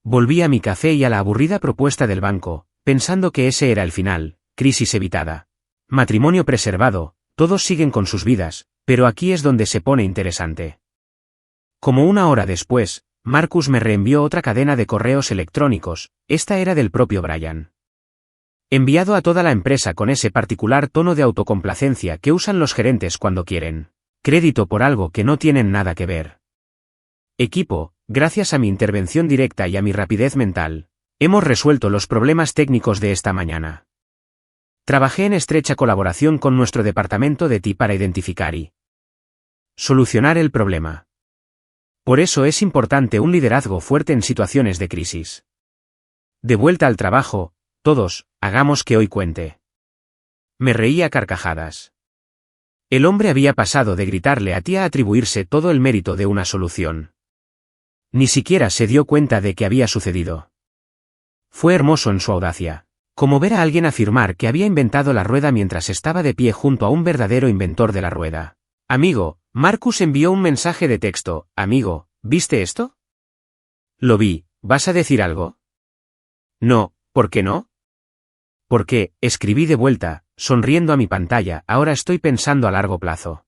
A: Volví a mi café y a la aburrida propuesta del banco, pensando que ese era el final, crisis evitada. Matrimonio preservado, todos siguen con sus vidas, pero aquí es donde se pone interesante. Como 1 hora después, Marcus me reenvió otra cadena de correos electrónicos, esta era del propio Brian. Enviado a toda la empresa con ese particular tono de autocomplacencia que usan los gerentes cuando quieren crédito por algo que no tienen nada que ver. Equipo, gracias a mi intervención directa y a mi rapidez mental, hemos resuelto los problemas técnicos de esta mañana. Trabajé en estrecha colaboración con nuestro departamento de TI para identificar y solucionar el problema. Por eso es importante un liderazgo fuerte en situaciones de crisis. De vuelta al trabajo, todos, hagamos que hoy cuente. Me reí a carcajadas. El hombre había pasado de gritarle a ti a atribuirse todo el mérito de una solución. Ni siquiera se dio cuenta de que había sucedido. Fue hermoso en su audacia. Como ver a alguien afirmar que había inventado la rueda mientras estaba de pie junto a un verdadero inventor de la rueda. Amigo, Marcus envió un mensaje de texto. Amigo, ¿viste esto? Lo vi, ¿vas a decir algo? No, ¿por qué no? Porque, escribí de vuelta, sonriendo a mi pantalla, ahora estoy pensando a largo plazo.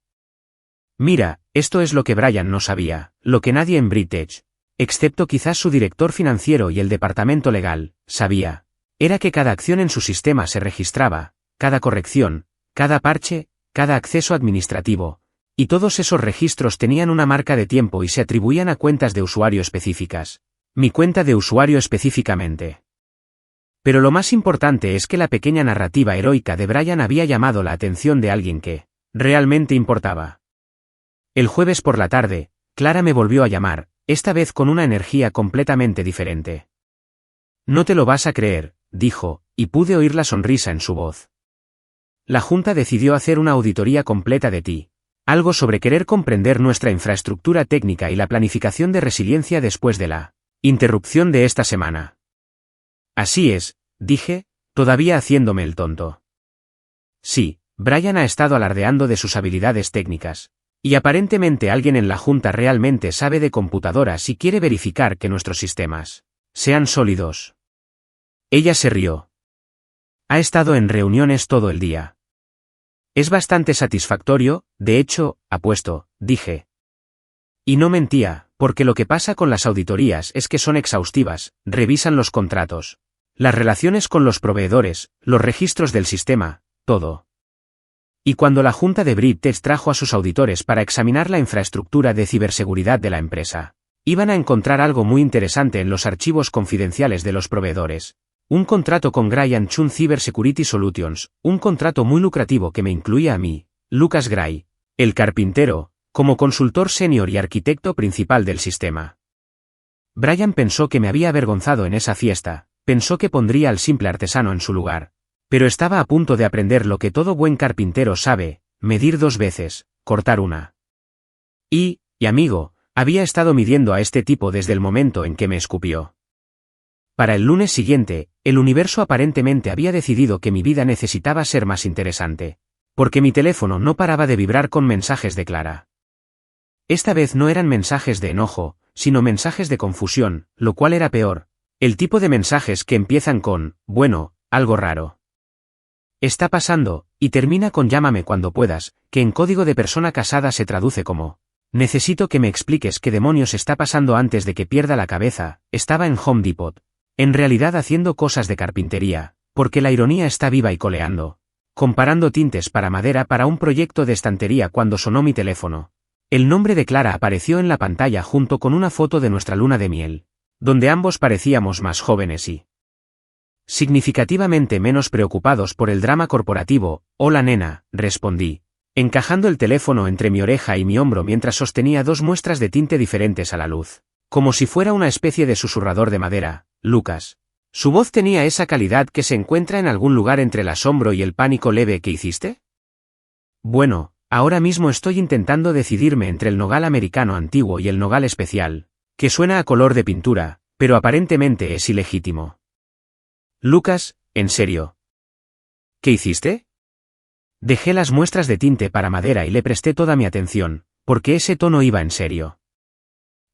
A: Mira, esto es lo que Brian no sabía, lo que nadie en Bridge, excepto quizás su director financiero y el departamento legal, sabía. Era que cada acción en su sistema se registraba, cada corrección, cada parche, cada acceso administrativo, y todos esos registros tenían una marca de tiempo y se atribuían a cuentas de usuario específicas. Mi cuenta de usuario específicamente. Pero lo más importante es que la pequeña narrativa heroica de Brian había llamado la atención de alguien que realmente importaba. El jueves por la tarde, Clara me volvió a llamar, esta vez con una energía completamente diferente. No te lo vas a creer, dijo, y pude oír la sonrisa en su voz. La Junta decidió hacer una auditoría completa de ti. Algo sobre querer comprender nuestra infraestructura técnica y la planificación de resiliencia después de la interrupción de esta semana. Así es, dije, todavía haciéndome el tonto. Sí, Brian ha estado alardeando de sus habilidades técnicas. Y aparentemente alguien en la Junta realmente sabe de computadoras y quiere verificar que nuestros sistemas sean sólidos. Ella se rió. Ha estado en reuniones todo el día. Es bastante satisfactorio, de hecho, apuesto, dije. Y no mentía, porque lo que pasa con las auditorías es que son exhaustivas, revisan los contratos, las relaciones con los proveedores, los registros del sistema, todo. Y cuando la Junta de Bridge trajo a sus auditores para examinar la infraestructura de ciberseguridad de la empresa, Iban a encontrar algo muy interesante en los archivos confidenciales de los proveedores. Un contrato con Gray & Chun Cyber Security Solutions, un contrato muy lucrativo que me incluía a mí, Lucas Gray, el carpintero, como consultor senior y arquitecto principal del sistema. Brian pensó que me había avergonzado en esa fiesta, pensó que pondría al simple artesano en su lugar. Pero estaba a punto de aprender lo que todo buen carpintero sabe, medir 2 veces, cortar una. Y amigo, había estado midiendo a este tipo desde el momento en que me escupió. Para el lunes siguiente, el universo aparentemente había decidido que mi vida necesitaba ser más interesante. Porque mi teléfono no paraba de vibrar con mensajes de Clara. Esta vez no eran mensajes de enojo, sino mensajes de confusión, lo cual era peor. El tipo de mensajes que empiezan con, bueno, algo raro está pasando, y termina con llámame cuando puedas, que en código de persona casada se traduce como, necesito que me expliques qué demonios está pasando antes de que pierda la cabeza. Estaba en Home Depot. En realidad haciendo cosas de carpintería, porque la ironía está viva y coleando. Comparando tintes para madera para un proyecto de estantería cuando sonó mi teléfono. El nombre de Clara apareció en la pantalla junto con una foto de nuestra luna de miel, donde ambos parecíamos más jóvenes y significativamente menos preocupados por el drama corporativo. Hola nena, respondí, encajando el teléfono entre mi oreja y mi hombro mientras sostenía 2 muestras de tinte diferentes a la luz, como si fuera una especie de susurrador de madera. Lucas. Su voz tenía esa calidad que se encuentra en algún lugar entre el asombro y el pánico leve. ¿Qué hiciste? Bueno, ahora mismo estoy intentando decidirme entre el nogal americano antiguo y el nogal especial, que suena a color de pintura, pero aparentemente es ilegítimo. Lucas, ¿en serio? ¿Qué hiciste? Dejé las muestras de tinte para madera y le presté toda mi atención, porque ese tono iba en serio.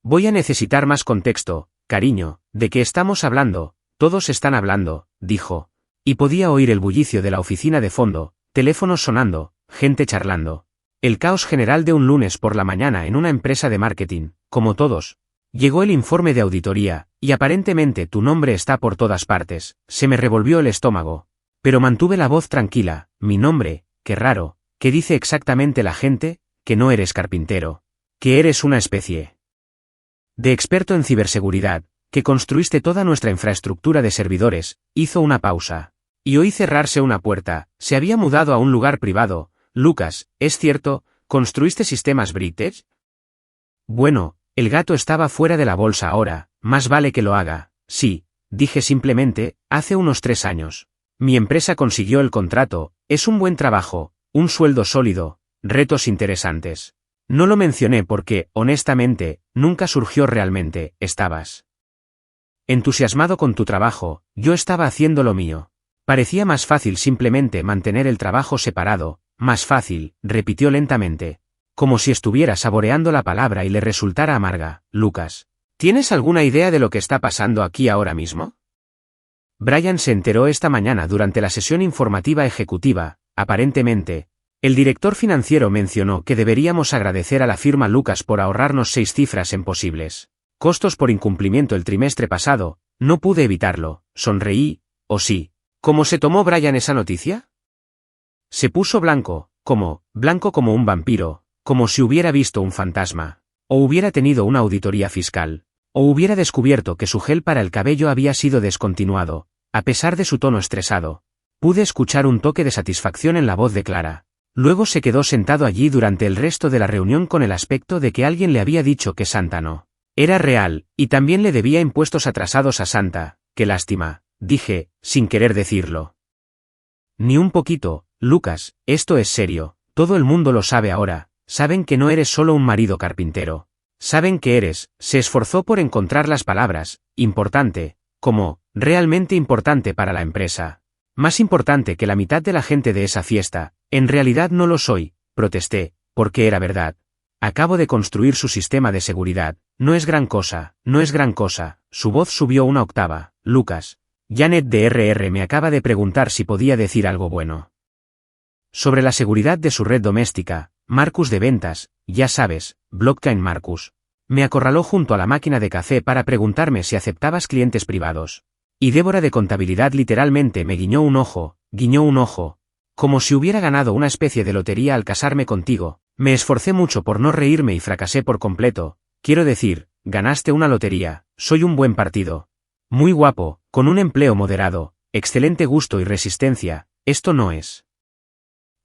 A: Voy a necesitar más contexto, cariño, ¿de qué estamos hablando? Todos están hablando, dijo, y podía oír el bullicio de la oficina de fondo, teléfonos sonando, gente charlando. El caos general de un lunes por la mañana en una empresa de marketing, como todos. Llegó el informe de auditoría, y aparentemente tu nombre está por todas partes. Se me revolvió el estómago. Pero mantuve la voz tranquila. Mi nombre, qué raro, ¿qué dice exactamente la gente? Que no eres carpintero. Que eres una especie de experto en ciberseguridad, que construiste toda nuestra infraestructura de servidores. Hizo una pausa. Y oí cerrarse una puerta. Se había mudado a un lugar privado. Lucas, ¿es cierto? ¿Construiste sistemas British? Bueno, el gato estaba fuera de la bolsa ahora, más vale que lo haga. Sí, dije simplemente, hace unos 3 años. Mi empresa consiguió el contrato, es un buen trabajo, un sueldo sólido, retos interesantes. No lo mencioné porque, honestamente, nunca surgió realmente. Estabas entusiasmado con tu trabajo, yo estaba haciendo lo mío. Parecía más fácil simplemente mantener el trabajo separado, más fácil, repitió lentamente. Como si estuviera saboreando la palabra y le resultara amarga. Lucas, ¿tienes alguna idea de lo que está pasando aquí ahora mismo? Brian se enteró esta mañana durante la sesión informativa ejecutiva. Aparentemente, el director financiero mencionó que deberíamos agradecer a la firma Lucas por ahorrarnos 6 cifras en posibles costos por incumplimiento el trimestre pasado. No pude evitarlo, sonreí. ¿O sí? ¿Cómo se tomó Brian esa noticia? Se puso blanco como un vampiro. Como si hubiera visto un fantasma, o hubiera tenido una auditoría fiscal, o hubiera descubierto que su gel para el cabello había sido descontinuado. A pesar de su tono estresado, pude escuchar un toque de satisfacción en la voz de Clara. Luego se quedó sentado allí durante el resto de la reunión con el aspecto de que alguien le había dicho que Santa no era real, y también le debía impuestos atrasados a Santa. Qué lástima, dije, sin querer decirlo. Ni un poquito, Lucas, esto es serio, todo el mundo lo sabe ahora. Saben que no eres solo un marido carpintero. Saben que eres, se esforzó por encontrar las palabras, importante, como, realmente importante para la empresa. Más importante que la mitad de la gente de esa fiesta. En realidad no lo soy, protesté, porque era verdad. Acabo de construir su sistema de seguridad. No es gran cosa, no es gran cosa. Su voz subió una octava. Lucas. Janet de RR me acaba de preguntar si podía decir algo bueno sobre la seguridad de su red doméstica. Marcus de ventas, ya sabes, Blockchain Marcus. Me acorraló junto a la máquina de café para preguntarme si aceptabas clientes privados. Y Débora de contabilidad literalmente me guiñó un ojo, como si hubiera ganado una especie de lotería al casarme contigo. Me esforcé mucho por no reírme y fracasé por completo. Quiero decir, ganaste una lotería, soy un buen partido. Muy guapo, con un empleo moderado, excelente gusto y resistencia, esto no es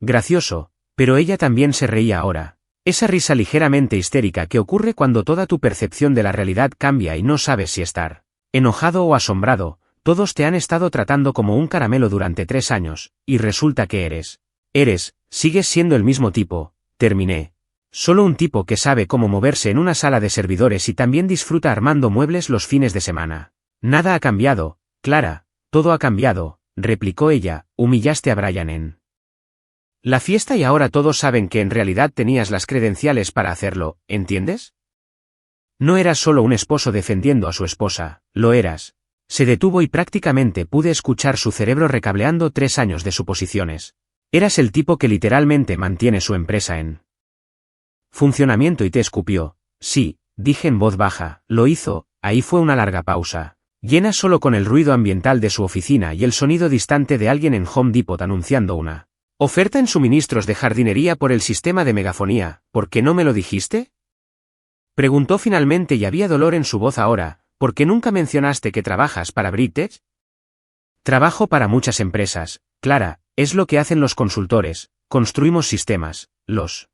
A: gracioso, pero ella también se reía ahora. Esa risa ligeramente histérica que ocurre cuando toda tu percepción de la realidad cambia y no sabes si estar enojado o asombrado. Todos te han estado tratando como un caramelo durante 3 años, y resulta que sigues siendo el mismo tipo, terminé. Solo un tipo que sabe cómo moverse en una sala de servidores y también disfruta armando muebles los fines de semana. Nada ha cambiado, Clara, todo ha cambiado, replicó ella, humillaste a Brian en la fiesta y ahora todos saben que en realidad tenías las credenciales para hacerlo, ¿entiendes? No eras solo un esposo defendiendo a su esposa, lo eras. Se detuvo y prácticamente pude escuchar su cerebro recableando 3 años de suposiciones. Eras el tipo que literalmente mantiene su empresa en funcionamiento y te escupió. Sí, dije en voz baja, lo hizo, ahí fue una larga pausa, llena solo con el ruido ambiental de su oficina y el sonido distante de alguien en Home Depot anunciando una oferta en suministros de jardinería por el sistema de megafonía. ¿Por qué no me lo dijiste?, preguntó finalmente y había dolor en su voz ahora. ¿Por qué nunca mencionaste que trabajas para Brightech? Trabajo para muchas empresas, Clara, es lo que hacen los consultores, construimos sistemas, los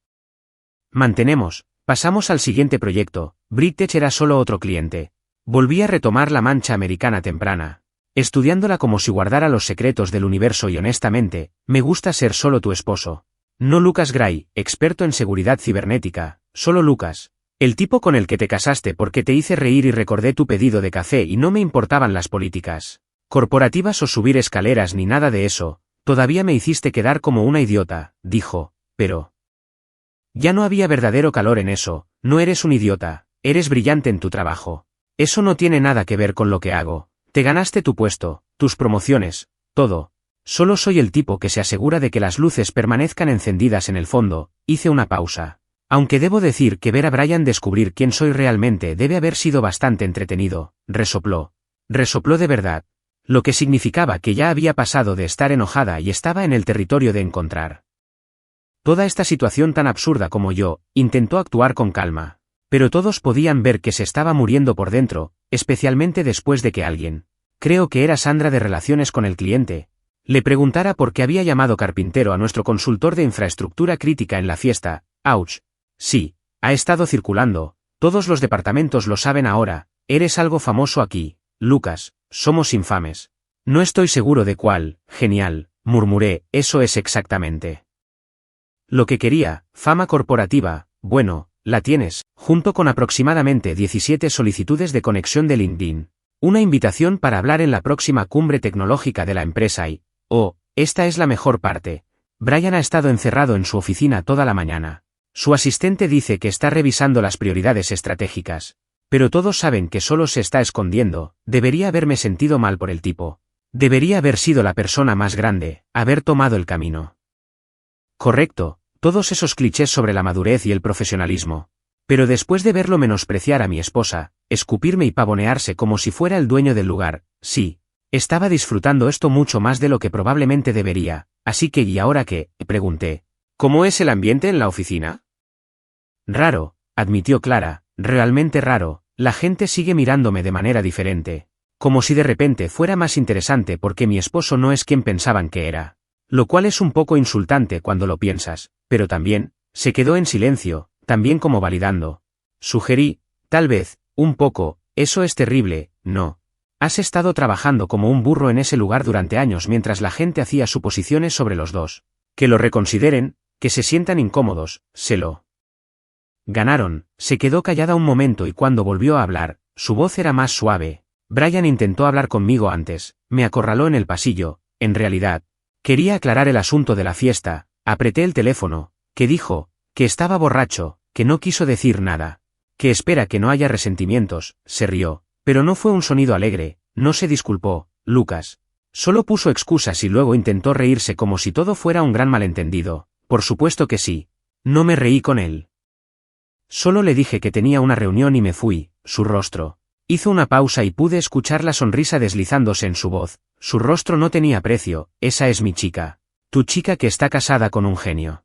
A: mantenemos, pasamos al siguiente proyecto. Brightech era solo otro cliente. Volví a retomar la mancha americana temprana, estudiándola como si guardara los secretos del universo y honestamente, me gusta ser solo tu esposo. No Lucas Gray, experto en seguridad cibernética, solo Lucas. El tipo con el que te casaste porque te hice reír y recordé tu pedido de café y no me importaban las políticas corporativas o subir escaleras ni nada de eso, todavía me hiciste quedar como una idiota, dijo, pero ya no había verdadero calor en eso, no eres un idiota, eres brillante en tu trabajo. Eso no tiene nada que ver con lo que hago, te ganaste tu puesto, tus promociones, todo. Solo soy el tipo que se asegura de que las luces permanezcan encendidas en el fondo. Hice una pausa. Aunque debo decir que ver a Brian descubrir quién soy realmente debe haber sido bastante entretenido, resopló. Resopló de verdad. Lo que significaba que ya había pasado de estar enojada y estaba en el territorio de encontrar toda esta situación tan absurda como yo. Intentó actuar con calma. Pero todos podían ver que se estaba muriendo por dentro, especialmente después de que alguien, creo que era Sandra de Relaciones con el Cliente, le preguntara por qué había llamado carpintero a nuestro consultor de infraestructura crítica en la fiesta. Ouch. Sí, ha estado circulando, todos los departamentos lo saben ahora, eres algo famoso aquí, Lucas, somos infames. No estoy seguro de cuál, genial, murmuré, eso es exactamente lo que quería, fama corporativa, bueno, la tienes, junto con aproximadamente 17 solicitudes de conexión de LinkedIn, una invitación para hablar en la próxima cumbre tecnológica de la empresa y, esta es la mejor parte, Brian ha estado encerrado en su oficina toda la mañana. Su asistente dice que está revisando las prioridades estratégicas, pero todos saben que solo se está escondiendo. Debería haberme sentido mal por el tipo. Debería haber sido la persona más grande, haber tomado el camino correcto, todos esos clichés sobre la madurez y el profesionalismo. Pero después de verlo menospreciar a mi esposa, escupirme y pavonearse como si fuera el dueño del lugar, sí, estaba disfrutando esto mucho más de lo que probablemente debería. Así que ¿y ahora qué?, pregunté. ¿Cómo es el ambiente en la oficina? Raro, admitió Clara, realmente raro, la gente sigue mirándome de manera diferente, como si de repente fuera más interesante porque mi esposo no es quien pensaban que era. Lo cual es un poco insultante cuando lo piensas, pero también, se quedó en silencio, también como validando. Sugerí, tal vez, un poco, eso es terrible, ¿no? Has estado trabajando como un burro en ese lugar durante años mientras la gente hacía suposiciones sobre los dos. Que lo reconsideren, que se sientan incómodos, se lo ganaron. Se quedó callada un momento y cuando volvió a hablar, su voz era más suave. Brian intentó hablar conmigo antes, me acorraló en el pasillo, en realidad. Quería aclarar el asunto de la fiesta, apreté el teléfono, que dijo, que estaba borracho, que no quiso decir nada, que espera que no haya resentimientos, se rió, pero no fue un sonido alegre, no se disculpó, Lucas. Solo puso excusas y luego intentó reírse como si todo fuera un gran malentendido. Por supuesto que sí. No me reí con él. Solo le dije que tenía una reunión y me fui. Su rostro hizo una pausa y pude escuchar la sonrisa deslizándose en su voz. Su rostro no tenía precio. Esa es mi chica. Tu chica que está casada con un genio.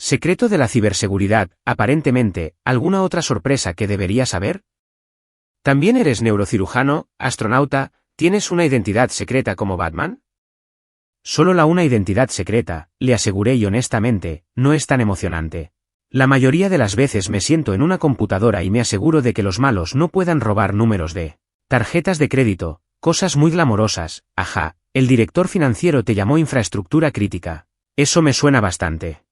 A: Secreto de la ciberseguridad, aparentemente, ¿alguna otra sorpresa que debería saber? ¿También eres neurocirujano, astronauta, tienes una identidad secreta como Batman? Solo una identidad secreta, le aseguré y honestamente, no es tan emocionante. La mayoría de las veces me siento en una computadora y me aseguro de que los malos no puedan robar números de tarjetas de crédito, cosas muy glamorosas. Ajá, el director financiero te llamó infraestructura crítica. Eso me suena bastante.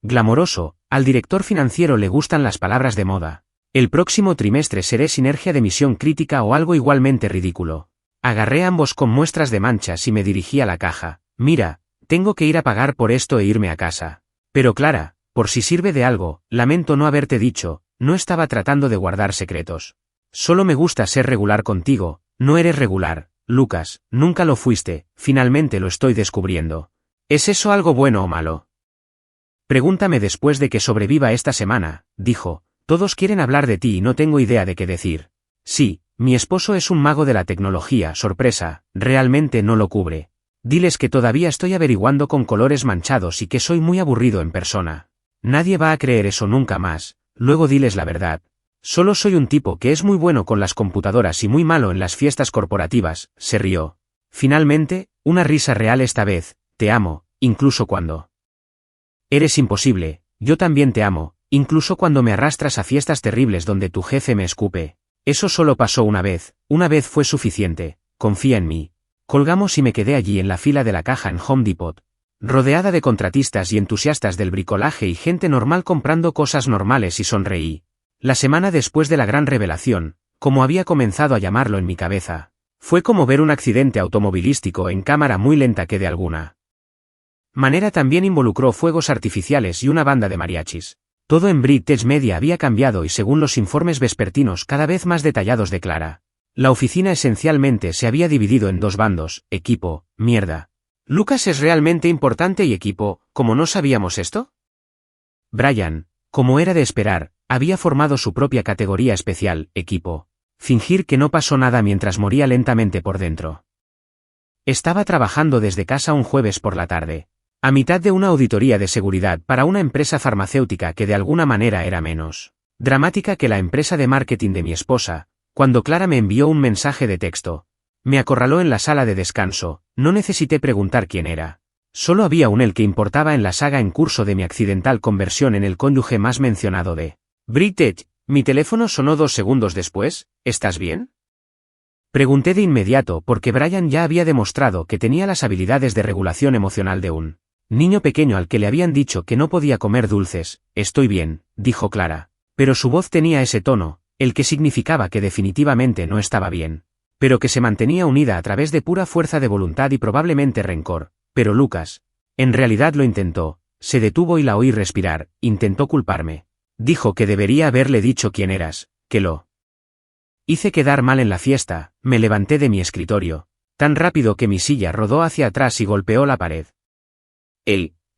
A: Glamoroso, al director financiero le gustan las palabras de moda. El próximo trimestre seré sinergia de misión crítica o algo igualmente ridículo. Agarré ambos con muestras de manchas y me dirigí a la caja. Mira, tengo que ir a pagar por esto e irme a casa. Pero Clara, por si sirve de algo, lamento no haberte dicho, no estaba tratando de guardar secretos. Solo me gusta ser regular contigo, no eres regular, Lucas, nunca lo fuiste, finalmente lo estoy descubriendo. ¿Es eso algo bueno o malo? Pregúntame después de que sobreviva esta semana, dijo, todos quieren hablar de ti y no tengo idea de qué decir. Sí, mi esposo es un mago de la tecnología, sorpresa, realmente no lo cubre. Diles que todavía estoy averiguando con colores manchados y que soy muy aburrido en persona. Nadie va a creer eso nunca más, luego diles la verdad. Solo soy un tipo que es muy bueno con las computadoras y muy malo en las fiestas corporativas, se rió. Finalmente, una risa real esta vez, te amo, incluso cuando eres imposible, yo también te amo, incluso cuando me arrastras a fiestas terribles donde tu jefe me escupe. Eso solo pasó una vez fue suficiente, confía en mí. Colgamos y me quedé allí en la fila de la caja en Home Depot, rodeada de contratistas y entusiastas del bricolaje y gente normal comprando cosas normales y sonreí. La semana después de la gran revelación, como había comenzado a llamarlo en mi cabeza, fue como ver un accidente automovilístico en cámara muy lenta que de alguna manera también involucró fuegos artificiales y una banda de mariachis. Todo en British Media había cambiado y según los informes vespertinos cada vez más detallados de Clara, la oficina esencialmente se había dividido en dos bandos, equipo, mierda. ¿Lucas es realmente importante y equipo, como no sabíamos esto? Brian, como era de esperar, había formado su propia categoría especial, equipo. Fingir que no pasó nada mientras moría lentamente por dentro. Estaba trabajando desde casa un jueves por la tarde, a mitad de una auditoría de seguridad para una empresa farmacéutica que de alguna manera era menos dramática que la empresa de marketing de mi esposa, cuando Clara me envió un mensaje de texto. Me acorraló en la sala de descanso, no necesité preguntar quién era. Solo había un él que importaba en la saga en curso de mi accidental conversión en el cónyuge más mencionado de British. Mi teléfono sonó 2 segundos después, ¿estás bien? Pregunté de inmediato porque Brian ya había demostrado que tenía las habilidades de regulación emocional de un niño pequeño al que le habían dicho que no podía comer dulces. Estoy bien, dijo Clara, pero su voz tenía ese tono, el que significaba que definitivamente no estaba bien, pero que se mantenía unida a través de pura fuerza de voluntad y probablemente rencor. Pero Lucas, en realidad lo intentó, se detuvo y la oí respirar, intentó culparme. Dijo que debería haberle dicho quién eras, que lo hice quedar mal en la fiesta. Me levanté de mi escritorio, tan rápido que mi silla rodó hacia atrás y golpeó la pared.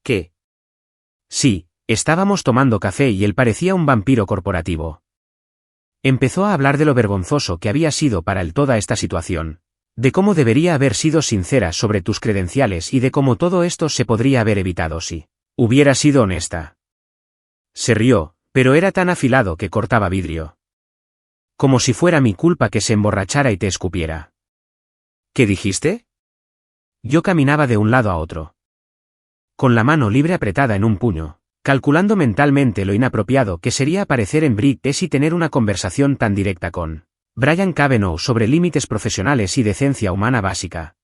A: ¿Qué? Sí, estábamos tomando café y él parecía un vampiro corporativo. Empezó a hablar de lo vergonzoso que había sido para él toda esta situación, de cómo debería haber sido sincera sobre tus credenciales y de cómo todo esto se podría haber evitado si hubiera sido honesta. Se rió, pero era tan afilado que cortaba vidrio. Como si fuera mi culpa que se emborrachara y te escupiera. ¿Qué dijiste? Yo caminaba de un lado a otro, con la mano libre apretada en un puño, calculando mentalmente lo inapropiado que sería aparecer en British y tener una conversación tan directa con Brian Cavanaugh sobre límites profesionales y decencia humana básica.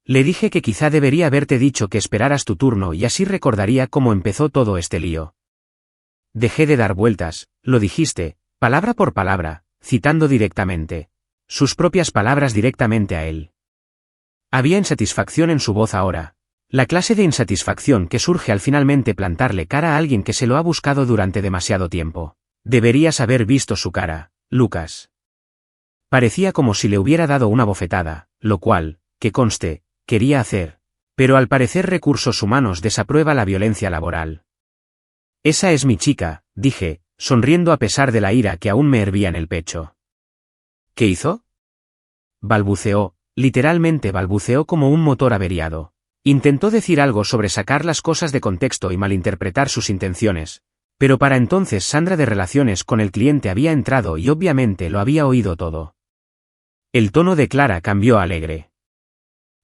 A: Le dije que quizá debería haberte dicho que esperaras tu turno y así recordaría cómo empezó todo este lío. Dejé de dar vueltas, lo dijiste, palabra por palabra, citando directamente sus propias palabras directamente a él. Había insatisfacción en su voz ahora. La clase de insatisfacción que surge al finalmente plantarle cara a alguien que se lo ha buscado durante demasiado tiempo. Deberías haber visto su cara, Lucas. Parecía como si le hubiera dado una bofetada, lo cual, que conste, quería hacer. Pero al parecer Recursos Humanos desaprueba la violencia laboral. Esa es mi chica, dije, sonriendo a pesar de la ira que aún me hervía en el pecho. ¿Qué hizo? Balbuceó, literalmente balbuceó como un motor averiado. Intentó decir algo sobre sacar las cosas de contexto y malinterpretar sus intenciones, pero para entonces Sandra de relaciones con el cliente había entrado y obviamente lo había oído todo. El tono de Clara cambió alegre.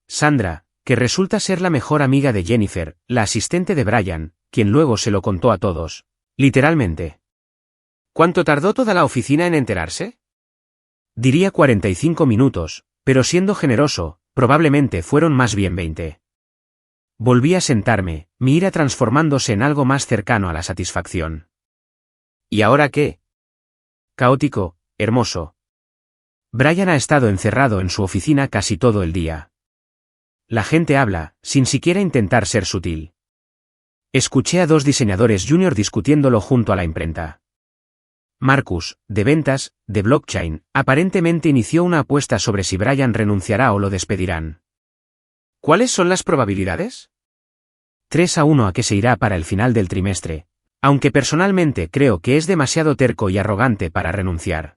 A: Sandra, que resulta ser la mejor amiga de Jennifer, la asistente de Brian, quien luego se lo contó a todos. Literalmente. ¿Cuánto tardó toda la oficina en enterarse? Diría 45 minutos, pero siendo generoso, probablemente fueron más bien 20. Volví a sentarme, mi ira transformándose en algo más cercano a la satisfacción. ¿Y ahora qué? Caótico, hermoso. Brian ha estado encerrado en su oficina casi todo el día. La gente habla, sin siquiera intentar ser sutil. Escuché a 2 diseñadores junior discutiéndolo junto a la imprenta. Marcus, de ventas, de blockchain, aparentemente inició una apuesta sobre si Brian renunciará o lo despedirán. ¿Cuáles son las probabilidades? 3-1 a que se irá para el final del trimestre, aunque personalmente creo que es demasiado terco y arrogante para renunciar.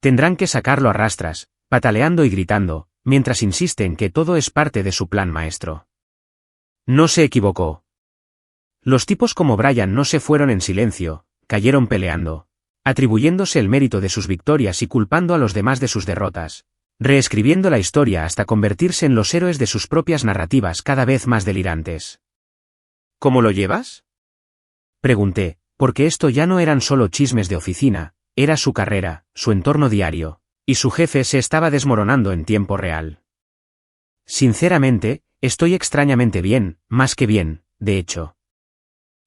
A: Tendrán que sacarlo a rastras, pataleando y gritando, mientras insisten que todo es parte de su plan maestro. No se equivocó. Los tipos como Brian no se fueron en silencio, cayeron peleando, atribuyéndose el mérito de sus victorias y culpando a los demás de sus derrotas, reescribiendo la historia hasta convertirse en los héroes de sus propias narrativas cada vez más delirantes. ¿Cómo lo llevas? Pregunté, porque esto ya no eran solo chismes de oficina, era su carrera, su entorno diario, y su jefe se estaba desmoronando en tiempo real. Sinceramente, estoy extrañamente bien, más que bien, de hecho.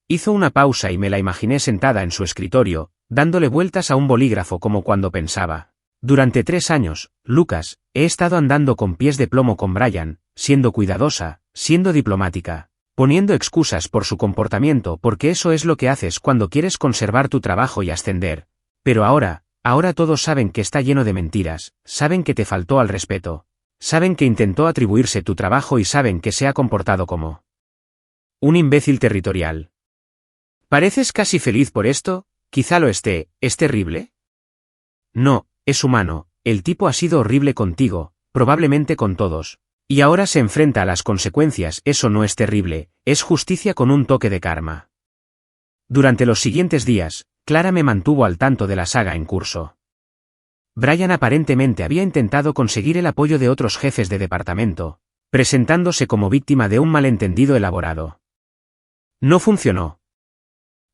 A: Hizo una pausa y me la imaginé sentada en su escritorio, dándole vueltas a un bolígrafo como cuando pensaba. Durante 3 años, Lucas, he estado andando con pies de plomo con Brian, siendo cuidadosa, siendo diplomática, poniendo excusas por su comportamiento porque eso es lo que haces cuando quieres conservar tu trabajo y ascender. Pero ahora todos saben que está lleno de mentiras, saben que te faltó al respeto, saben que intentó atribuirse tu trabajo y saben que se ha comportado como un imbécil territorial. ¿Pareces casi feliz por esto? Quizá lo esté, ¿es terrible? No, es humano, el tipo ha sido horrible contigo, probablemente con todos, y ahora se enfrenta a las consecuencias. Eso no es terrible, es justicia con un toque de karma. Durante los siguientes días, Clara me mantuvo al tanto de la saga en curso. Brian aparentemente había intentado conseguir el apoyo de otros jefes de departamento, presentándose como víctima de un malentendido elaborado. No funcionó.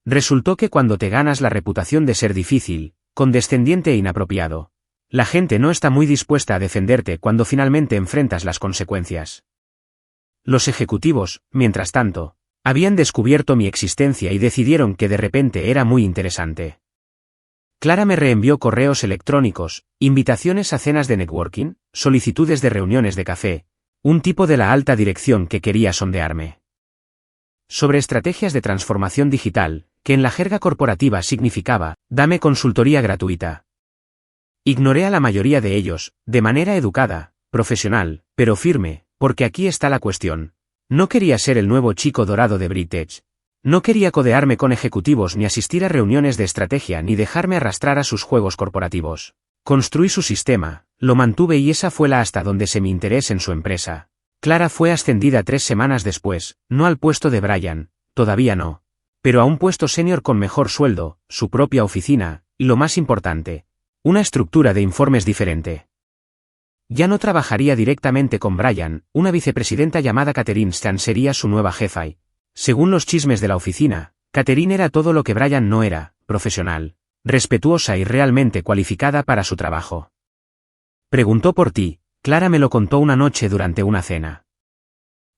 A: Resultó que cuando te ganas la reputación de ser difícil, condescendiente e inapropiado, la gente no está muy dispuesta a defenderte cuando finalmente enfrentas las consecuencias. Los ejecutivos, mientras tanto, habían descubierto mi existencia y decidieron que de repente era muy interesante. Clara me reenvió correos electrónicos, invitaciones a cenas de networking, solicitudes de reuniones de café, un tipo de la alta dirección que quería sondearme. Sobre estrategias de transformación digital, que en la jerga corporativa significaba, dame consultoría gratuita. Ignoré a la mayoría de ellos, de manera educada, profesional, pero firme, porque aquí está la cuestión. No quería ser el nuevo chico dorado de Bridge. No quería codearme con ejecutivos ni asistir a reuniones de estrategia ni dejarme arrastrar a sus juegos corporativos. Construí su sistema, lo mantuve y esa fue la hasta donde se mi interés en su empresa. Clara fue ascendida 3 semanas después, no al puesto de Brian, todavía no, pero a un puesto senior con mejor sueldo, su propia oficina, y lo más importante, una estructura de informes diferente. Ya no trabajaría directamente con Brian, una vicepresidenta llamada Catherine Stan sería su nueva jefa y, según los chismes de la oficina, Catherine era todo lo que Brian no era, profesional, respetuosa y realmente cualificada para su trabajo. Preguntó por ti, Clara me lo contó una noche durante una cena.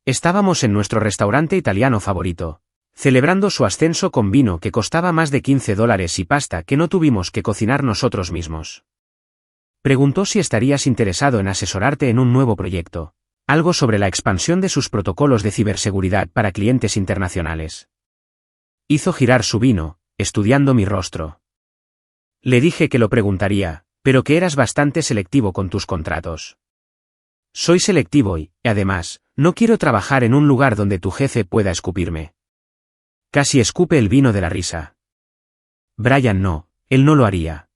A: Estábamos en nuestro restaurante italiano favorito, celebrando su ascenso con vino que costaba más de $15 y pasta que no tuvimos que cocinar nosotros mismos. Preguntó si estarías interesado en asesorarte en un nuevo proyecto, algo sobre la expansión de sus protocolos de ciberseguridad para clientes internacionales. Hizo girar su vino, estudiando mi rostro. Le dije que lo preguntaría, pero que eras bastante selectivo con tus contratos. Soy selectivo y, además, no quiero trabajar en un lugar donde tu jefe pueda escupirme. Casi escupe el vino de la risa. Brian no, él no lo haría.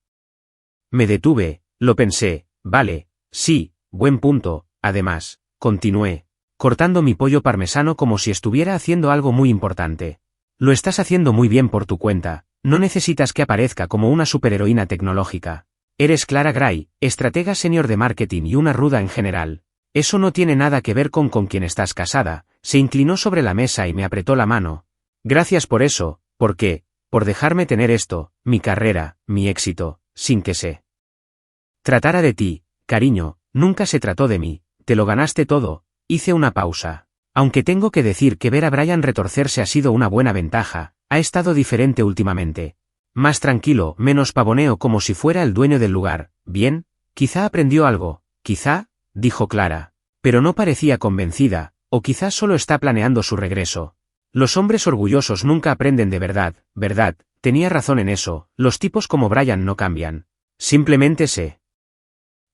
A: Me detuve, lo pensé, vale, sí, buen punto, además, continué, cortando mi pollo parmesano como si estuviera haciendo algo muy importante. Lo estás haciendo muy bien por tu cuenta, no necesitas que aparezca como una superheroína tecnológica. Eres Clara Gray, estratega senior de marketing y una ruda en general. Eso no tiene nada que ver con quien estás casada. Se inclinó sobre la mesa y me apretó la mano. Gracias por eso, ¿por qué? Por dejarme tener esto, mi carrera, mi éxito, sin que se tratara de ti, cariño, nunca se trató de mí, te lo ganaste todo. Hice una pausa. Aunque tengo que decir que ver a Brian retorcerse ha sido una buena ventaja, ha estado diferente últimamente. Más tranquilo, menos pavoneo como si fuera el dueño del lugar. Bien, quizá aprendió algo, quizá, dijo Clara. Pero no parecía convencida, o quizás solo está planeando su regreso. Los hombres orgullosos nunca aprenden de verdad, ¿verdad? Tenía razón en eso, los tipos como Brian no cambian. Simplemente se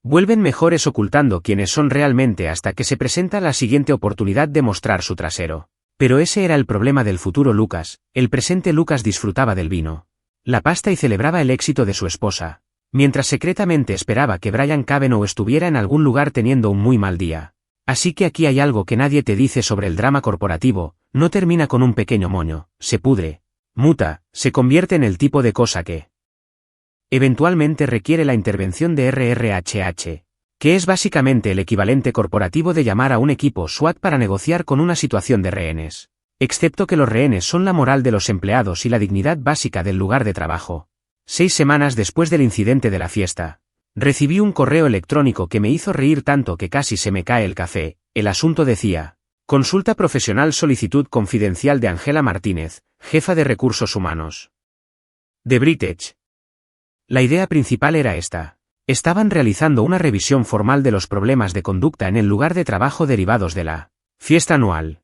A: vuelven mejores ocultando quiénes son realmente hasta que se presenta la siguiente oportunidad de mostrar su trasero. Pero ese era el problema del futuro Lucas, el presente Lucas disfrutaba del vino, la pasta y celebraba el éxito de su esposa, mientras secretamente esperaba que Brian Cavanaugh estuviera en algún lugar teniendo un muy mal día. Así que aquí hay algo que nadie te dice sobre el drama corporativo, no termina con un pequeño moño, se pudre, muta, se convierte en el tipo de cosa que eventualmente requiere la intervención de RRHH, que es básicamente el equivalente corporativo de llamar a un equipo SWAT para negociar con una situación de rehenes. Excepto que los rehenes son la moral de los empleados y la dignidad básica del lugar de trabajo. 6 semanas después del incidente de la fiesta, recibí un correo electrónico que me hizo reír tanto que casi se me cae el café. El asunto decía: consulta profesional, solicitud confidencial de Angela Martínez, jefa de recursos humanos de Britech. La idea principal era esta. Estaban realizando una revisión formal de los problemas de conducta en el lugar de trabajo derivados de la fiesta anual.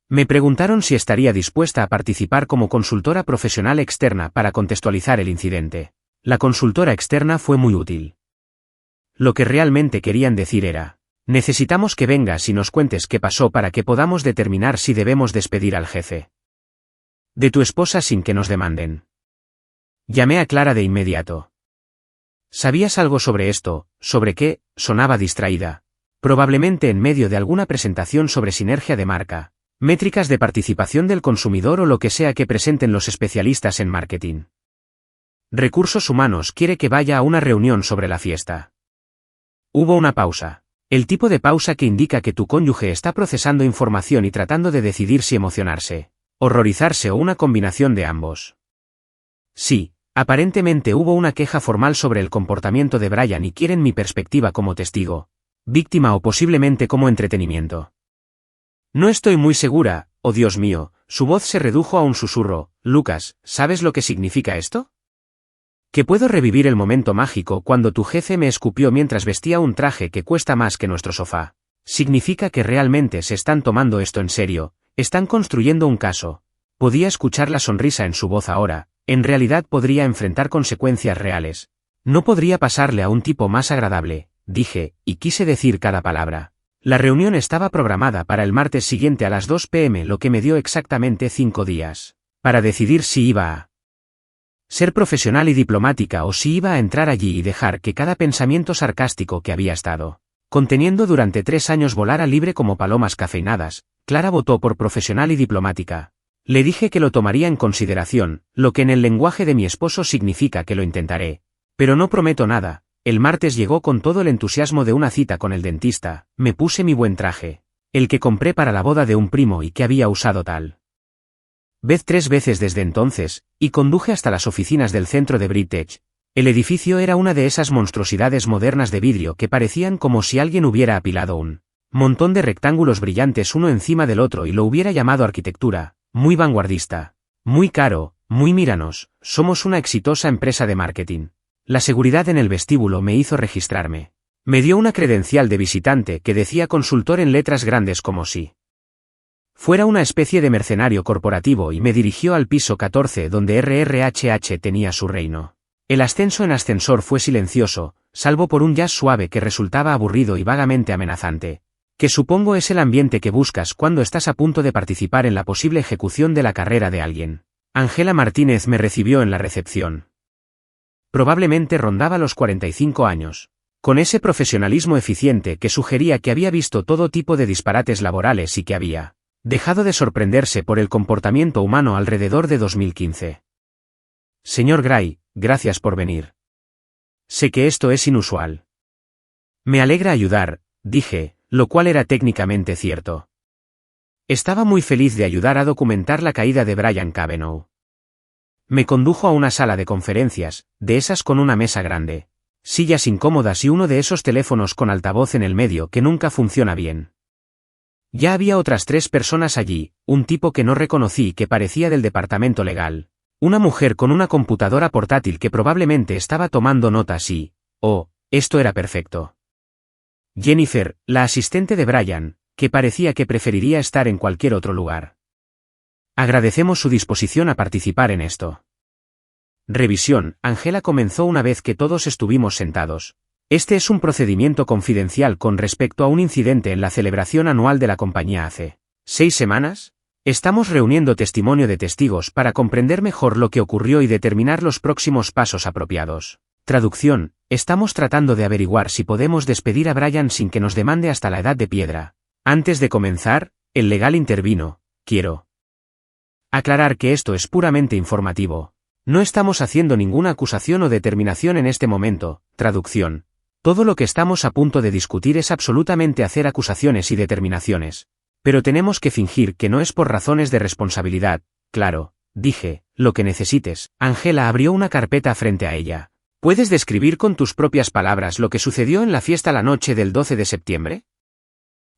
A: Me preguntaron si estaría dispuesta a participar como consultora profesional externa para contextualizar el incidente. La consultora externa fue muy útil. Lo que realmente querían decir era: necesitamos que vengas y nos cuentes qué pasó para que podamos determinar si debemos despedir al jefe de tu esposa sin que nos demanden. Llamé a Clara de inmediato. ¿Sabías algo sobre esto? ¿Sobre qué? Sonaba distraída. Probablemente en medio de alguna presentación sobre sinergia de marca, métricas de participación del consumidor o lo que sea que presenten los especialistas en marketing. Recursos humanos quiere que vaya a una reunión sobre la fiesta. Hubo una pausa. El tipo de pausa que indica que tu cónyuge está procesando información y tratando de decidir si emocionarse, horrorizarse o una combinación de ambos. Sí. Aparentemente hubo una queja formal sobre el comportamiento de Brian y quieren mi perspectiva como testigo, víctima o posiblemente como entretenimiento. No estoy muy segura, oh Dios mío, su voz se redujo a un susurro. Lucas, ¿sabes lo que significa esto? Que puedo revivir el momento mágico cuando tu jefe me escupió mientras vestía un traje que cuesta más que nuestro sofá. Significa que realmente se están tomando esto en serio, están construyendo un caso. Podía escuchar la sonrisa en su voz ahora. En realidad podría enfrentar consecuencias reales. No podría pasarle a un tipo más agradable, dije, y quise decir cada palabra. La reunión estaba programada para el martes siguiente a las 2 p.m., lo que me dio exactamente 5 días, para decidir si iba a ser profesional y diplomática o si iba a entrar allí y dejar que cada pensamiento sarcástico que había estado conteniendo durante 3 años volara libre como palomas cafeinadas. Clara votó por profesional y diplomática. Le dije que lo tomaría en consideración, lo que en el lenguaje de mi esposo significa que lo intentaré. Pero no prometo nada. El martes llegó con todo el entusiasmo de una cita con el dentista. Me puse mi buen traje, el que compré para la boda de un primo y que había usado tal vez 3 veces desde entonces, y conduje hasta las oficinas del centro de Britech. El edificio era una de esas monstruosidades modernas de vidrio que parecían como si alguien hubiera apilado un montón de rectángulos brillantes uno encima del otro y lo hubiera llamado arquitectura. Muy vanguardista. Muy caro, muy míranos, somos una exitosa empresa de marketing. La seguridad en el vestíbulo me hizo registrarme. Me dio una credencial de visitante que decía consultor en letras grandes como si fuera una especie de mercenario corporativo y me dirigió al piso 14 donde RRHH tenía su reino. El ascenso en ascensor fue silencioso, salvo por un jazz suave que resultaba aburrido y vagamente amenazante. Que supongo es el ambiente que buscas cuando estás a punto de participar en la posible ejecución de la carrera de alguien. Angela Martínez me recibió en la recepción. Probablemente rondaba los 45 años. con ese profesionalismo eficiente que sugería que había visto todo tipo de disparates laborales y que había dejado de sorprenderse por el comportamiento humano alrededor de 2015. Señor Gray, gracias por venir. Sé que esto es inusual. Me alegra ayudar, dije, lo cual era técnicamente cierto. Estaba muy feliz de ayudar a documentar la caída de Brian Cavanaugh. Me condujo a una sala de conferencias, de esas con una mesa grande, sillas incómodas y uno de esos teléfonos con altavoz en el medio que nunca funciona bien. Ya había otras 3 personas allí, un tipo que no reconocí que parecía del departamento legal, una mujer con una computadora portátil que probablemente estaba tomando notas y, esto era perfecto. Jennifer, la asistente de Brian, que parecía que preferiría estar en cualquier otro lugar. Agradecemos su disposición a participar en esto. Revisión, Angela comenzó una vez que todos estuvimos sentados. Este es un procedimiento confidencial con respecto a un incidente en la celebración anual de la compañía hace 6 semanas. Estamos reuniendo testimonio de testigos para comprender mejor lo que ocurrió y determinar los próximos pasos apropiados. Traducción, estamos tratando de averiguar si podemos despedir a Brian sin que nos demande hasta la edad de piedra. Antes de comenzar, el legal intervino, quiero aclarar que esto es puramente informativo. No estamos haciendo ninguna acusación o determinación en este momento. Traducción. Todo lo que estamos a punto de discutir es absolutamente hacer acusaciones y determinaciones. Pero tenemos que fingir que no es por razones de responsabilidad. Claro, dije, lo que necesites. Angela abrió una carpeta frente a ella. ¿Puedes describir con tus propias palabras lo que sucedió en la fiesta la noche del 12 de septiembre?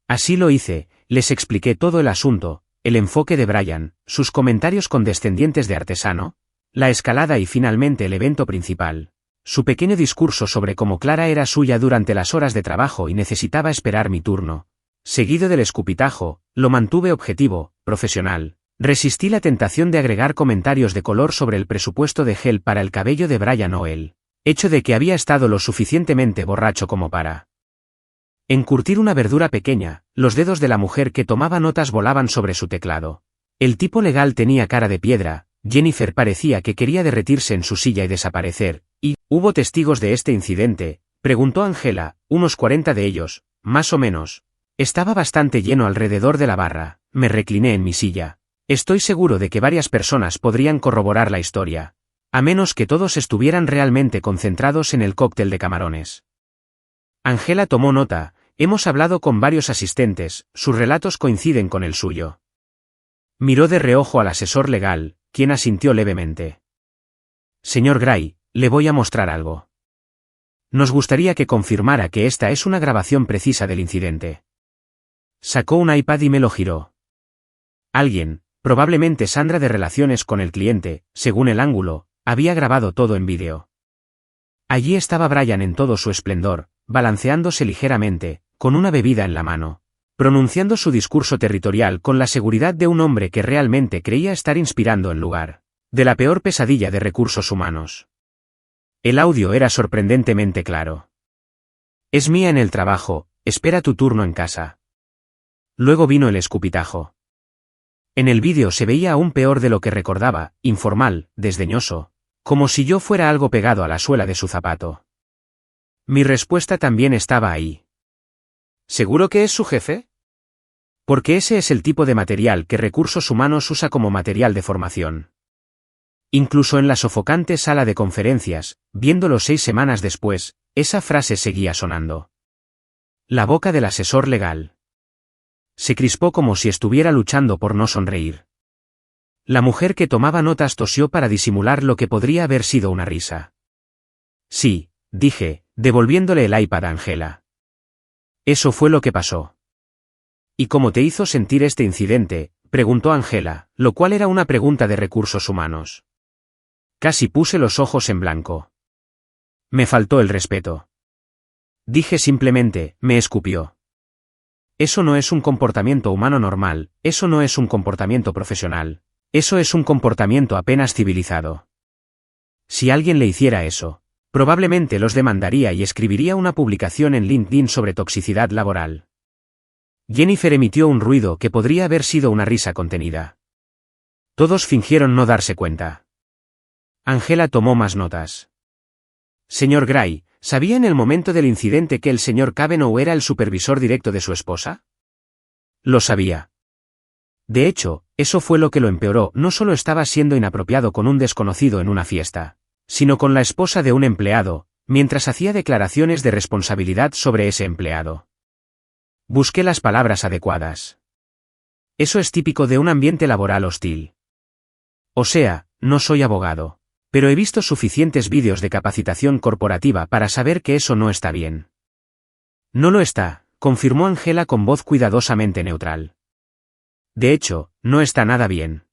A: Así lo hice, les expliqué todo el asunto, el enfoque de Brian, sus comentarios condescendientes de artesano, la escalada y finalmente el evento principal. Su pequeño discurso sobre cómo Clara era suya durante las horas de trabajo y necesitaba esperar mi turno. Seguido del escupitajo, lo mantuve objetivo, profesional. Resistí la tentación de agregar comentarios de color sobre el presupuesto de gel para el cabello de Brian o el hecho de que había estado lo suficientemente borracho como para encurtir una verdura pequeña. Los dedos de la mujer que tomaba notas volaban sobre su teclado. El tipo legal tenía cara de piedra. Jennifer parecía que quería derretirse en su silla y desaparecer. ¿Y hubo testigos de este incidente?, preguntó Angela, unos 40 de ellos, más o menos. Estaba bastante lleno alrededor de la barra. Me recliné en mi silla. Estoy seguro de que varias personas podrían corroborar la historia. A menos que todos estuvieran realmente concentrados en el cóctel de camarones. Angela tomó nota. Hemos hablado con varios asistentes, sus relatos coinciden con el suyo. Miró de reojo al asesor legal, quien asintió levemente. Señor Gray, le voy a mostrar algo. Nos gustaría que confirmara que esta es una grabación precisa del incidente. Sacó un iPad y me lo giró. Alguien, probablemente Sandra de relaciones con el cliente, según el ángulo, había grabado todo en vídeo. Allí estaba Brian en todo su esplendor, balanceándose ligeramente, con una bebida en la mano, pronunciando su discurso territorial con la seguridad de un hombre que realmente creía estar inspirando en lugar de la peor pesadilla de recursos humanos. El audio era sorprendentemente claro. Es mía en el trabajo, espera tu turno en casa. Luego vino el escupitajo. En el vídeo se veía aún peor de lo que recordaba, informal, desdeñoso, como si yo fuera algo pegado a la suela de su zapato. Mi respuesta también estaba ahí. ¿Seguro que es su jefe? Porque ese es el tipo de material que Recursos Humanos usa como material de formación. Incluso en la sofocante sala de conferencias, viéndolo 6 semanas después, esa frase seguía sonando. La boca del asesor legal se crispó como si estuviera luchando por no sonreír. La mujer que tomaba notas tosió para disimular lo que podría haber sido una risa. Sí, dije, devolviéndole el iPad a Angela. Eso fue lo que pasó. ¿Y cómo te hizo sentir este incidente?, preguntó Angela, lo cual era una pregunta de Recursos Humanos. Casi puse los ojos en blanco. Me faltó el respeto. Dije simplemente, me escupió. Eso no es un comportamiento humano normal, eso no es un comportamiento profesional, eso es un comportamiento apenas civilizado. Si alguien le hiciera eso, probablemente los demandaría y escribiría una publicación en LinkedIn sobre toxicidad laboral. Jennifer emitió un ruido que podría haber sido una risa contenida. Todos fingieron no darse cuenta. Angela tomó más notas. Señor Gray, ¿Sabía en el momento del incidente que el señor Cavanaugh era el supervisor directo de su esposa? Lo sabía. De hecho, eso fue lo que lo empeoró. No solo estaba siendo inapropiado con un desconocido en una fiesta, sino con la esposa de un empleado, mientras hacía declaraciones de responsabilidad sobre ese empleado. Busqué las palabras adecuadas. Eso es típico de un ambiente laboral hostil. O sea, no soy abogado, pero he visto suficientes vídeos de capacitación corporativa para saber que eso no está bien. No lo está, confirmó Angela con voz cuidadosamente neutral. De hecho, no está nada bien.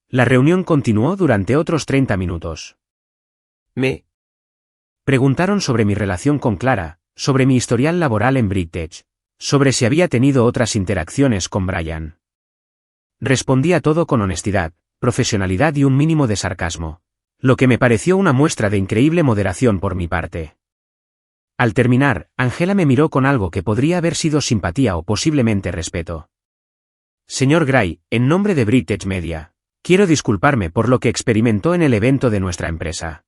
A: La reunión continuó durante otros 30 minutos. Me preguntaron sobre mi relación con Clara, sobre mi historial laboral en Bridgetech, sobre si había tenido otras interacciones con Brian. Respondí a todo con honestidad, profesionalidad y un mínimo de sarcasmo, lo que me pareció una muestra de increíble moderación por mi parte. Al terminar, Angela me miró con algo que podría haber sido simpatía o posiblemente respeto. Señor Gray, en nombre de Bridgetech Media, quiero disculparme por lo que experimentó en el evento de nuestra empresa.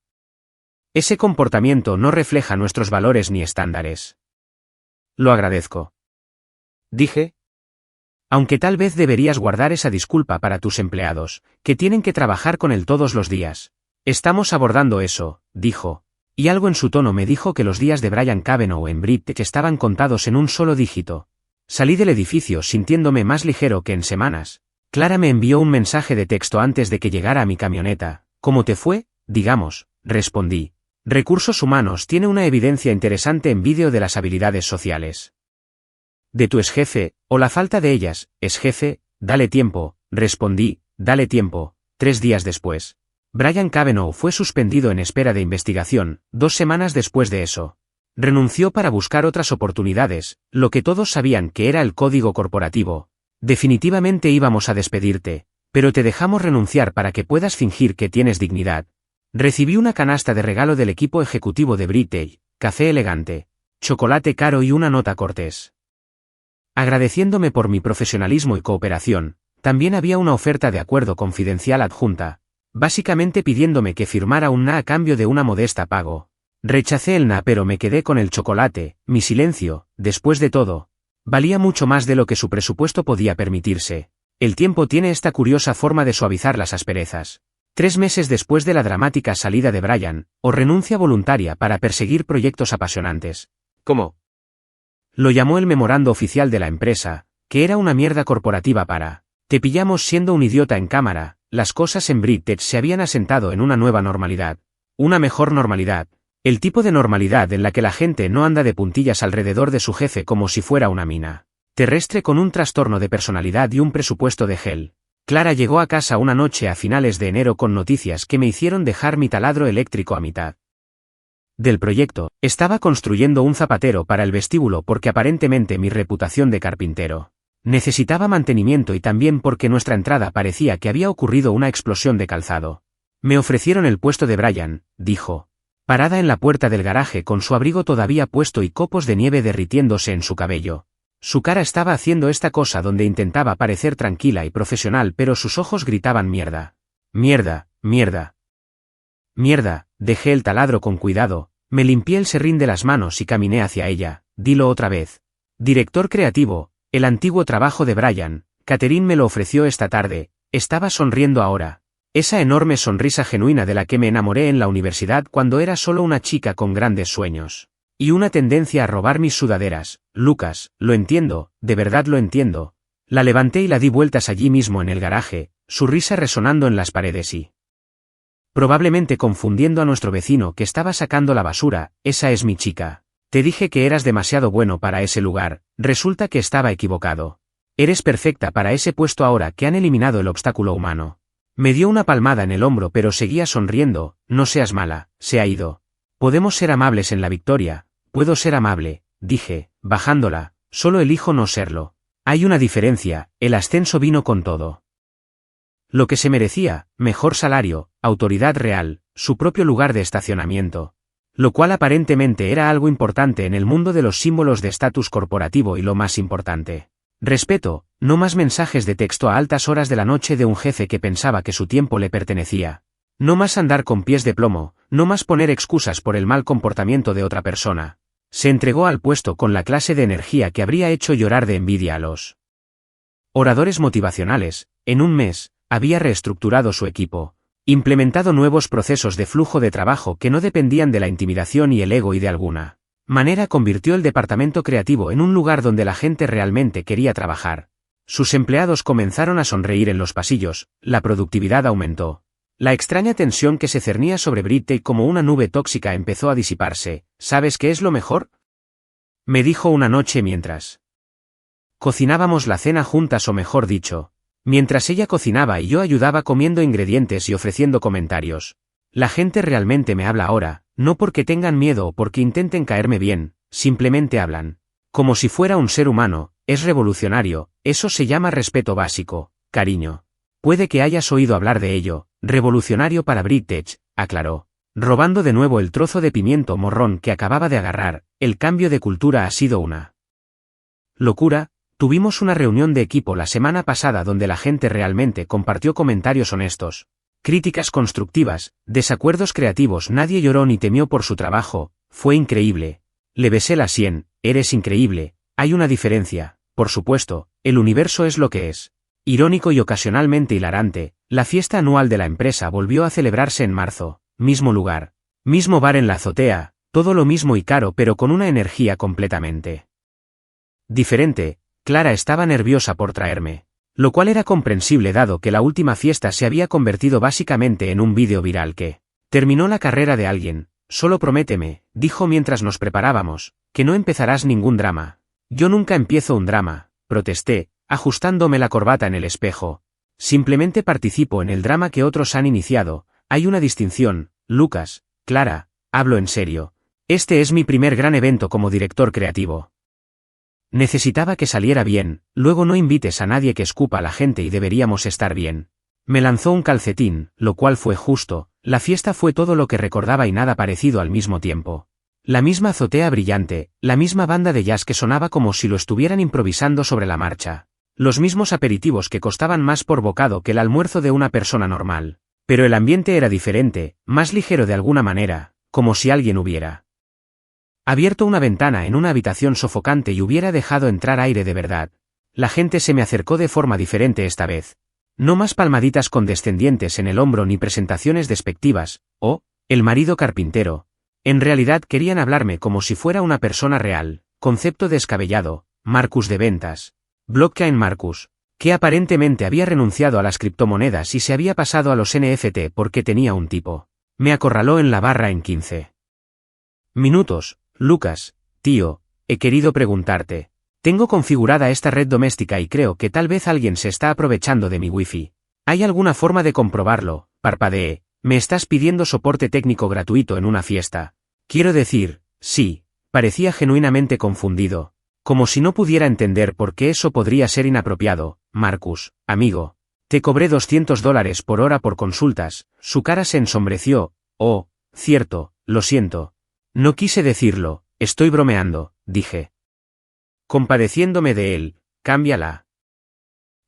A: Ese comportamiento no refleja nuestros valores ni estándares. Lo agradezco. Dije. Aunque tal vez deberías guardar esa disculpa para tus empleados, que tienen que trabajar con él todos los días. Estamos abordando eso, dijo, y algo en su tono me dijo que los días de Brian Cavanaugh en Bridgetech estaban contados en un solo dígito. Salí del edificio sintiéndome más ligero que en semanas. Clara me envió un mensaje de texto antes de que llegara a mi camioneta. ¿Cómo te fue? Digamos, respondí. Recursos Humanos tiene una evidencia interesante en vídeo de las habilidades sociales. De tu exjefe, o la falta de ellas, exjefe, dale tiempo, respondí, dale tiempo. 3 días después. Brian Cavanaugh fue suspendido en espera de investigación, 2 semanas después de eso. Renunció para buscar otras oportunidades, lo que todos sabían que era el código corporativo. Definitivamente íbamos a despedirte, pero te dejamos renunciar para que puedas fingir que tienes dignidad. Recibí una canasta de regalo del equipo ejecutivo de Bridgetech, café elegante, chocolate caro y una nota cortés. Agradeciéndome por mi profesionalismo y cooperación, también había una oferta de acuerdo confidencial adjunta, básicamente pidiéndome que firmara un NA a cambio de una modesta pago. Rechacé el NA pero me quedé con el chocolate. Mi silencio, después de todo, valía mucho más de lo que su presupuesto podía permitirse. El tiempo tiene esta curiosa forma de suavizar las asperezas. 3 meses después de la dramática salida de Brian, o renuncia voluntaria para perseguir proyectos apasionantes. ¿Cómo? Lo llamó el memorando oficial de la empresa, que era una mierda corporativa para. Te pillamos siendo un idiota en cámara. Las cosas en Bridgetech se habían asentado en una nueva normalidad. Una mejor normalidad. El tipo de normalidad en la que la gente no anda de puntillas alrededor de su jefe como si fuera una mina terrestre con un trastorno de personalidad y un presupuesto de gel. Clara llegó a casa una noche a finales de enero con noticias que me hicieron dejar mi taladro eléctrico a mitad del proyecto. Estaba construyendo un zapatero para el vestíbulo porque aparentemente mi reputación de carpintero necesitaba mantenimiento y también porque nuestra entrada parecía que había ocurrido una explosión de calzado. Me ofrecieron el puesto de Brian, dijo, parada en la puerta del garaje con su abrigo todavía puesto y copos de nieve derritiéndose en su cabello. Su cara estaba haciendo esta cosa donde intentaba parecer tranquila y profesional pero sus ojos gritaban mierda. Mierda, mierda. Mierda, dejé el taladro con cuidado, me limpié el serrín de las manos y caminé hacia ella. Dilo otra vez. Director creativo, el antiguo trabajo de Brian, Catherine me lo ofreció esta tarde, estaba sonriendo ahora. Esa enorme sonrisa genuina de la que me enamoré en la universidad cuando era solo una chica con grandes sueños. Y una tendencia a robar mis sudaderas. Lucas, lo entiendo, de verdad lo entiendo. La levanté y la di vueltas allí mismo en el garaje, su risa resonando en las paredes y probablemente confundiendo a nuestro vecino que estaba sacando la basura. Esa es mi chica. Te dije que eras demasiado bueno para ese lugar, resulta que estaba equivocado. Eres perfecta para ese puesto ahora que han eliminado el obstáculo humano. Me dio una palmada en el hombro pero seguía sonriendo. No seas mala, se ha ido. Podemos ser amables en la victoria. Puedo ser amable, dije, bajándola, solo elijo no serlo. Hay una diferencia, el ascenso vino con todo. Lo que se merecía, mejor salario, autoridad real, su propio lugar de estacionamiento. Lo cual aparentemente era algo importante en el mundo de los símbolos de estatus corporativo y lo más importante. Respeto, no más mensajes de texto a altas horas de la noche de un jefe que pensaba que su tiempo le pertenecía. No más andar con pies de plomo, no más poner excusas por el mal comportamiento de otra persona. Se entregó al puesto con la clase de energía que habría hecho llorar de envidia a los oradores motivacionales. En un mes, había reestructurado su equipo, implementado nuevos procesos de flujo de trabajo que no dependían de la intimidación y el ego y de alguna manera convirtió el departamento creativo en un lugar donde la gente realmente quería trabajar. Sus empleados comenzaron a sonreír en los pasillos, la productividad aumentó. La extraña tensión que se cernía sobre Britney como una nube tóxica empezó a disiparse. ¿Sabes qué es lo mejor?, me dijo una noche mientras cocinábamos la cena juntas, o mejor dicho, mientras ella cocinaba y yo ayudaba comiendo ingredientes y ofreciendo comentarios. La gente realmente me habla ahora, no porque tengan miedo o porque intenten caerme bien, simplemente hablan. Como si fuera un ser humano. Es revolucionario, eso se llama respeto básico, cariño. Puede que hayas oído hablar de ello. Revolucionario para Britney, aclaró, robando de nuevo el trozo de pimiento morrón que acababa de agarrar. El cambio de cultura ha sido una locura. Tuvimos una reunión de equipo la semana pasada donde la gente realmente compartió comentarios honestos, críticas constructivas, desacuerdos creativos. Nadie lloró ni temió por su trabajo. Fue increíble. Le besé la sien. Eres increíble. Hay una diferencia, por supuesto, el universo es lo que es. Irónico y ocasionalmente hilarante, la fiesta anual de la empresa volvió a celebrarse en marzo, mismo lugar, mismo bar en la azotea, todo lo mismo y caro, pero con una energía completamente diferente. Clara estaba nerviosa por traerme, lo cual era comprensible dado que la última fiesta se había convertido básicamente en un vídeo viral que terminó la carrera de alguien. Solo prométeme, dijo mientras nos preparábamos, que no empezarás ningún drama. Yo nunca empiezo un drama, protesté, ajustándome la corbata en el espejo. Simplemente participo en el drama que otros han iniciado. Hay una distinción, Lucas. Clara, hablo en serio. Este es mi primer gran evento como director creativo. Necesitaba que saliera bien. Luego no invites a nadie que escupa a la gente y deberíamos estar bien. Me lanzó un calcetín, lo cual fue justo. La fiesta fue todo lo que recordaba y nada parecido al mismo tiempo. La misma azotea brillante, la misma banda de jazz que sonaba como si lo estuvieran improvisando sobre la marcha. Los mismos aperitivos que costaban más por bocado que el almuerzo de una persona normal. Pero el ambiente era diferente, más ligero de alguna manera, como si alguien hubiera abierto una ventana en una habitación sofocante y hubiera dejado entrar aire de verdad. La gente se me acercó de forma diferente esta vez. No más palmaditas condescendientes en el hombro ni presentaciones despectivas. Oh, el marido carpintero. En realidad querían hablarme como si fuera una persona real. Concepto descabellado. Marcus de ventas. Blockchain Marcus, que aparentemente había renunciado a las criptomonedas y se había pasado a los NFT porque tenía un tipo. Me acorraló en la barra en 15 minutos. Lucas, tío, he querido preguntarte. Tengo configurada esta red doméstica y creo que tal vez alguien se está aprovechando de mi wifi. ¿Hay alguna forma de comprobarlo? Parpadeé. Me estás pidiendo soporte técnico gratuito en una fiesta. Quiero decir, sí. Parecía genuinamente confundido. Como si no pudiera entender por qué eso podría ser inapropiado. Marcus, amigo. Te cobré $200 por hora por consultas. Su cara se ensombreció. Oh, cierto, lo siento. No quise decirlo, estoy bromeando, dije. Compadeciéndome de él. Cámbiala.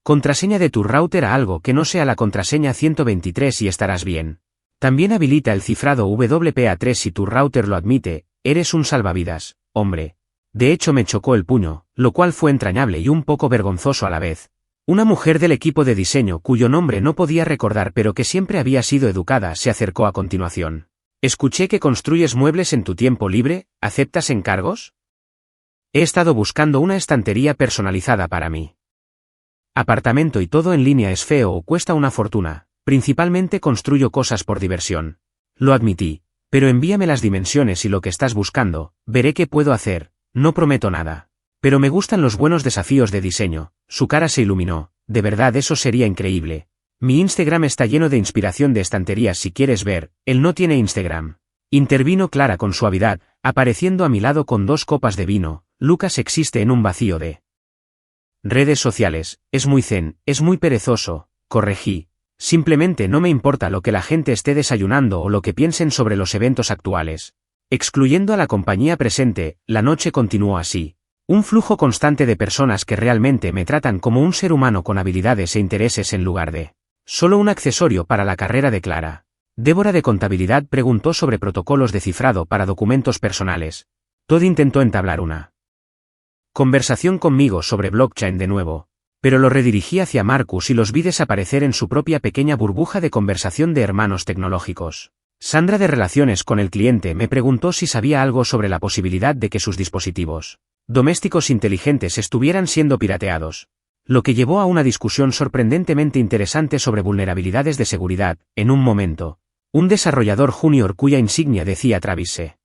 A: Contraseña de tu router a algo que no sea la contraseña 123 y estarás bien. También habilita el cifrado WPA3 si tu router lo admite. Eres un salvavidas, hombre. De hecho me chocó el puño, lo cual fue entrañable y un poco vergonzoso a la vez. Una mujer del equipo de diseño cuyo nombre no podía recordar pero que siempre había sido educada se acercó a continuación. Escuché que construyes muebles en tu tiempo libre. ¿Aceptas encargos? He estado buscando una estantería personalizada para mí apartamento y todo en línea es feo o cuesta una fortuna. Principalmente construyo cosas por diversión. Lo admití. Pero envíame las dimensiones y lo que estás buscando. Veré qué puedo hacer. No prometo nada. Pero me gustan los buenos desafíos de diseño. Su cara se iluminó. De verdad eso sería increíble. Mi Instagram está lleno de inspiración de estanterías si quieres ver. Él no tiene Instagram. Intervino Clara con suavidad, apareciendo a mi lado con 2 copas de vino. Lucas existe en un vacío de redes sociales. Es muy zen, es muy perezoso. Corregí. Simplemente no me importa lo que la gente esté desayunando o lo que piensen sobre los eventos actuales. Excluyendo a la compañía presente, la noche continuó así. Un flujo constante de personas que realmente me tratan como un ser humano con habilidades e intereses en lugar de solo un accesorio para la carrera de Clara. Débora de contabilidad preguntó sobre protocolos de cifrado para documentos personales. Todd intentó entablar una conversación conmigo sobre blockchain de nuevo, pero lo redirigí hacia Marcus y los vi desaparecer en su propia pequeña burbuja de conversación de hermanos tecnológicos. Sandra de relaciones con el cliente me preguntó si sabía algo sobre la posibilidad de que sus dispositivos domésticos inteligentes estuvieran siendo pirateados, lo que llevó a una discusión sorprendentemente interesante sobre vulnerabilidades de seguridad. En un momento, un desarrollador junior cuya insignia decía Travis se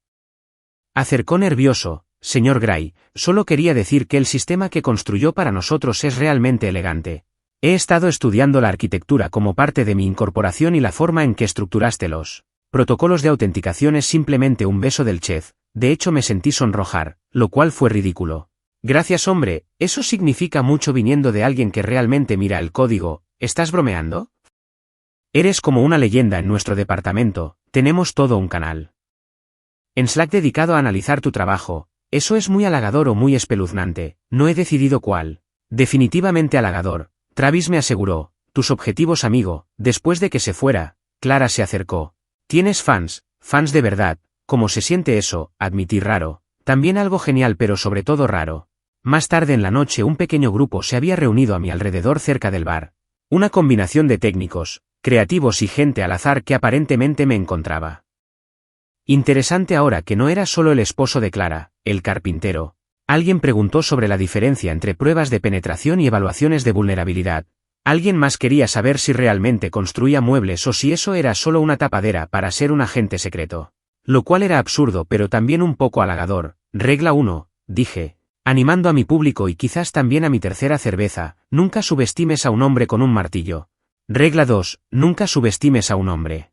A: acercó nervioso. Señor Gray, solo quería decir que el sistema que construyó para nosotros es realmente elegante. He estado estudiando la arquitectura como parte de mi incorporación y la forma en que estructuraste los protocolos de autenticación es simplemente un beso del chef. De hecho me sentí sonrojar, lo cual fue ridículo. Gracias hombre, eso significa mucho viniendo de alguien que realmente mira el código. ¿Estás bromeando? Eres como una leyenda en nuestro departamento, tenemos todo un canal en Slack dedicado a analizar tu trabajo. Eso es muy halagador o muy espeluznante, no he decidido cuál. Definitivamente halagador, Travis me aseguró. Tus objetivos amigo. Después de que se fuera, Clara se acercó. ¿Tienes fans de verdad? ¿Cómo se siente eso? Admití raro. También algo genial pero sobre todo raro. Más tarde en la noche un pequeño grupo se había reunido a mi alrededor cerca del bar. Una combinación de técnicos, creativos y gente al azar que aparentemente me encontraba interesante ahora que no era solo el esposo de Clara, el carpintero. Alguien preguntó sobre la diferencia entre pruebas de penetración y evaluaciones de vulnerabilidad. Alguien más quería saber si realmente construía muebles o si eso era solo una tapadera para ser un agente secreto. Lo cual era absurdo pero también un poco halagador. Regla 1, dije, animando a mi público y quizás también a mi tercera cerveza, nunca subestimes a un hombre con un martillo. Regla 2, nunca subestimes a un hombre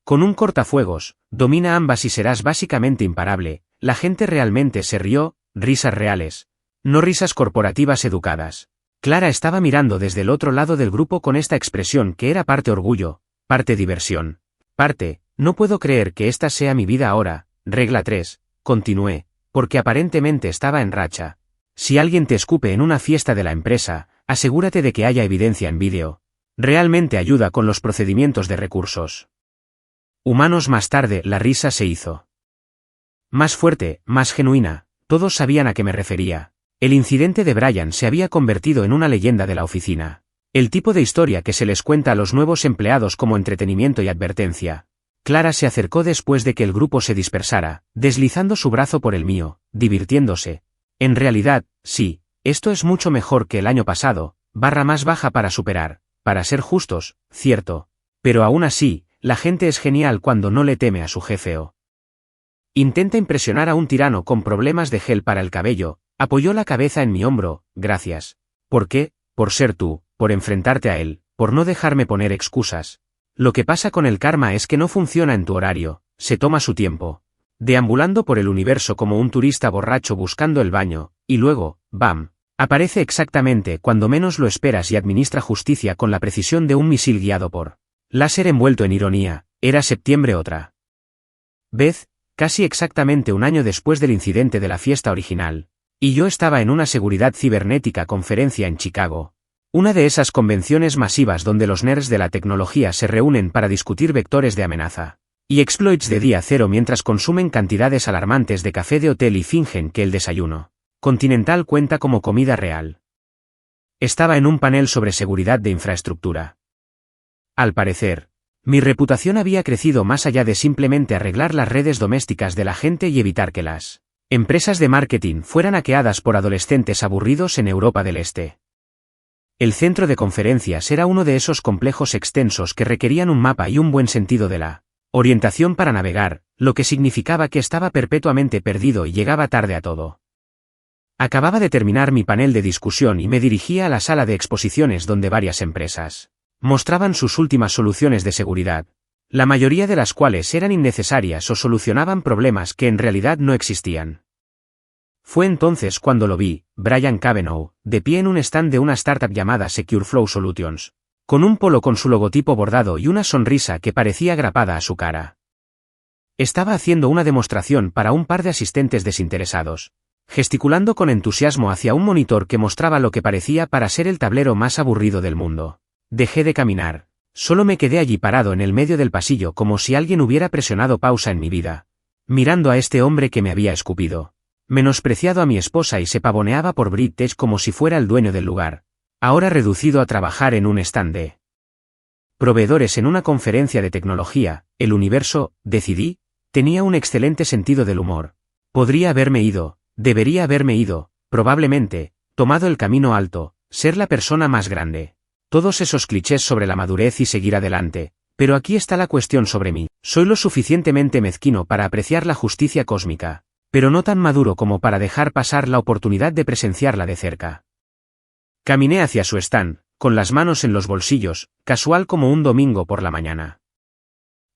A: con un cortafuegos, domina ambas y serás básicamente imparable. La gente realmente se rió, risas reales, no risas corporativas educadas. Clara estaba mirando desde el otro lado del grupo con esta expresión que era parte orgullo, parte diversión, parte, no puedo creer que esta sea mi vida ahora. Regla 3, continué, porque aparentemente estaba en racha. Si alguien te escupe en una fiesta de la empresa, asegúrate de que haya evidencia en vídeo. Realmente ayuda con los procedimientos de recursos humanos. Más tarde la risa se hizo más fuerte, más genuina. Todos sabían a qué me refería. El incidente de Brian se había convertido en una leyenda de la oficina. El tipo de historia que se les cuenta a los nuevos empleados como entretenimiento y advertencia. Clara se acercó después de que el grupo se dispersara, deslizando su brazo por el mío, divirtiéndose. En realidad, sí, esto es mucho mejor que el año pasado, barra más baja para superar, para ser justos, cierto. Pero aún así, la gente es genial cuando no le teme a su jefe o intenta impresionar a un tirano con problemas de gel para el cabello. Apoyó la cabeza en mi hombro. Gracias. ¿Por qué? Por ser tú, por enfrentarte a él, por no dejarme poner excusas. Lo que pasa con el karma es que no funciona en tu horario, se toma su tiempo. Deambulando por el universo como un turista borracho buscando el baño, y luego, ¡bam!, aparece exactamente cuando menos lo esperas y administra justicia con la precisión de un misil guiado por láser envuelto en ironía. Era septiembre otra vez, casi exactamente un año después del incidente de la fiesta original, y yo estaba en una seguridad cibernética conferencia en Chicago. Una de esas convenciones masivas donde los nerds de la tecnología se reúnen para discutir vectores de amenaza y exploits de día cero mientras consumen cantidades alarmantes de café de hotel y fingen que el desayuno continental cuenta como comida real. Estaba en un panel sobre seguridad de infraestructura. Al parecer, mi reputación había crecido más allá de simplemente arreglar las redes domésticas de la gente y evitar que las empresas de marketing fueran hackeadas por adolescentes aburridos en Europa del Este. El centro de conferencias era uno de esos complejos extensos que requerían un mapa y un buen sentido de la orientación para navegar, lo que significaba que estaba perpetuamente perdido y llegaba tarde a todo. Acababa de terminar mi panel de discusión y me dirigía a la sala de exposiciones donde varias empresas mostraban sus últimas soluciones de seguridad, la mayoría de las cuales eran innecesarias o solucionaban problemas que en realidad no existían. Fue entonces cuando lo vi, Brian Cavanaugh, de pie en un stand de una startup llamada Secure Flow Solutions, con un polo con su logotipo bordado y una sonrisa que parecía grapada a su cara. Estaba haciendo una demostración para un par de asistentes desinteresados, gesticulando con entusiasmo hacia un monitor que mostraba lo que parecía para ser el tablero más aburrido del mundo. Dejé de caminar. Solo me quedé allí parado en el medio del pasillo como si alguien hubiera presionado pausa en mi vida, mirando a este hombre que me había escupido, menospreciado a mi esposa y se pavoneaba por British como si fuera el dueño del lugar, ahora reducido a trabajar en un stand de proveedores en una conferencia de tecnología. El universo, decidí, tenía un excelente sentido del humor. Podría haberme ido, debería haberme ido, probablemente, tomado el camino alto, ser la persona más grande. Todos esos clichés sobre la madurez y seguir adelante, pero aquí está la cuestión sobre mí. Soy lo suficientemente mezquino para apreciar la justicia cósmica, pero no tan maduro como para dejar pasar la oportunidad de presenciarla de cerca. Caminé hacia su stand, con las manos en los bolsillos, casual como un domingo por la mañana.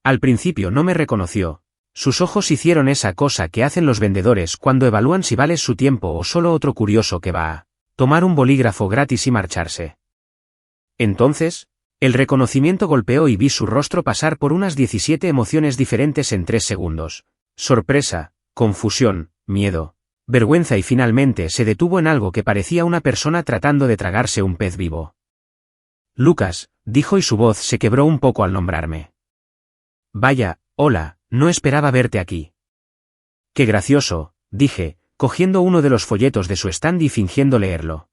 A: Al principio no me reconoció. Sus ojos hicieron esa cosa que hacen los vendedores cuando evalúan si vales su tiempo o solo otro curioso que va a tomar un bolígrafo gratis y marcharse. Entonces, el reconocimiento golpeó y vi su rostro pasar por unas 17 emociones diferentes en 3 segundos. Sorpresa, confusión, miedo, vergüenza y finalmente se detuvo en algo que parecía una persona tratando de tragarse un pez vivo. Lucas, dijo y su voz se quebró un poco al nombrarme. Vaya, hola, no esperaba verte aquí. Qué gracioso, dije, cogiendo uno de los folletos de su stand y fingiendo leerlo.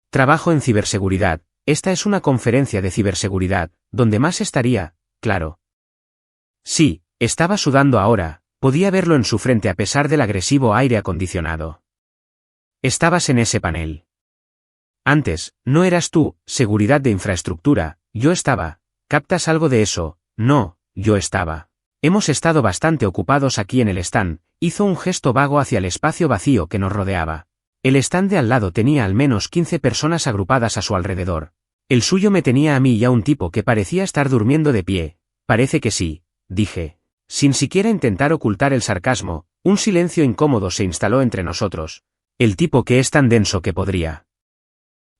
A: Trabajo en ciberseguridad, esta es una conferencia de ciberseguridad, donde más estaría, claro. Sí, estaba sudando ahora, podía verlo en su frente a pesar del agresivo aire acondicionado. Estabas en ese panel. Antes, no eras tú, seguridad de infraestructura, yo estaba. ¿Captas algo de eso? No, yo estaba. Hemos estado bastante ocupados aquí en el stand, hizo un gesto vago hacia el espacio vacío que nos rodeaba. El stand de al lado tenía al menos 15 personas agrupadas a su alrededor. El suyo me tenía a mí y a un tipo que parecía estar durmiendo de pie. Parece que sí, dije. Sin siquiera intentar ocultar el sarcasmo, un silencio incómodo se instaló entre nosotros. El tipo que es tan denso que podría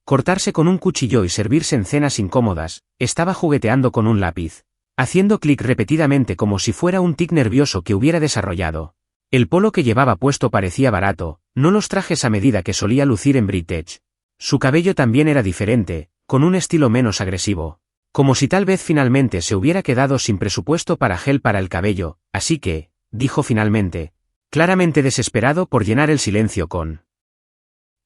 A: cortarse con un cuchillo y servirse en cenas incómodas, estaba jugueteando con un lápiz, haciendo clic repetidamente como si fuera un tic nervioso que hubiera desarrollado. El polo que llevaba puesto parecía barato, no los trajes a medida que solía lucir en British. Su cabello también era diferente, con un estilo menos agresivo, como si tal vez finalmente se hubiera quedado sin presupuesto para gel para el cabello, así que, dijo finalmente, claramente desesperado por llenar el silencio con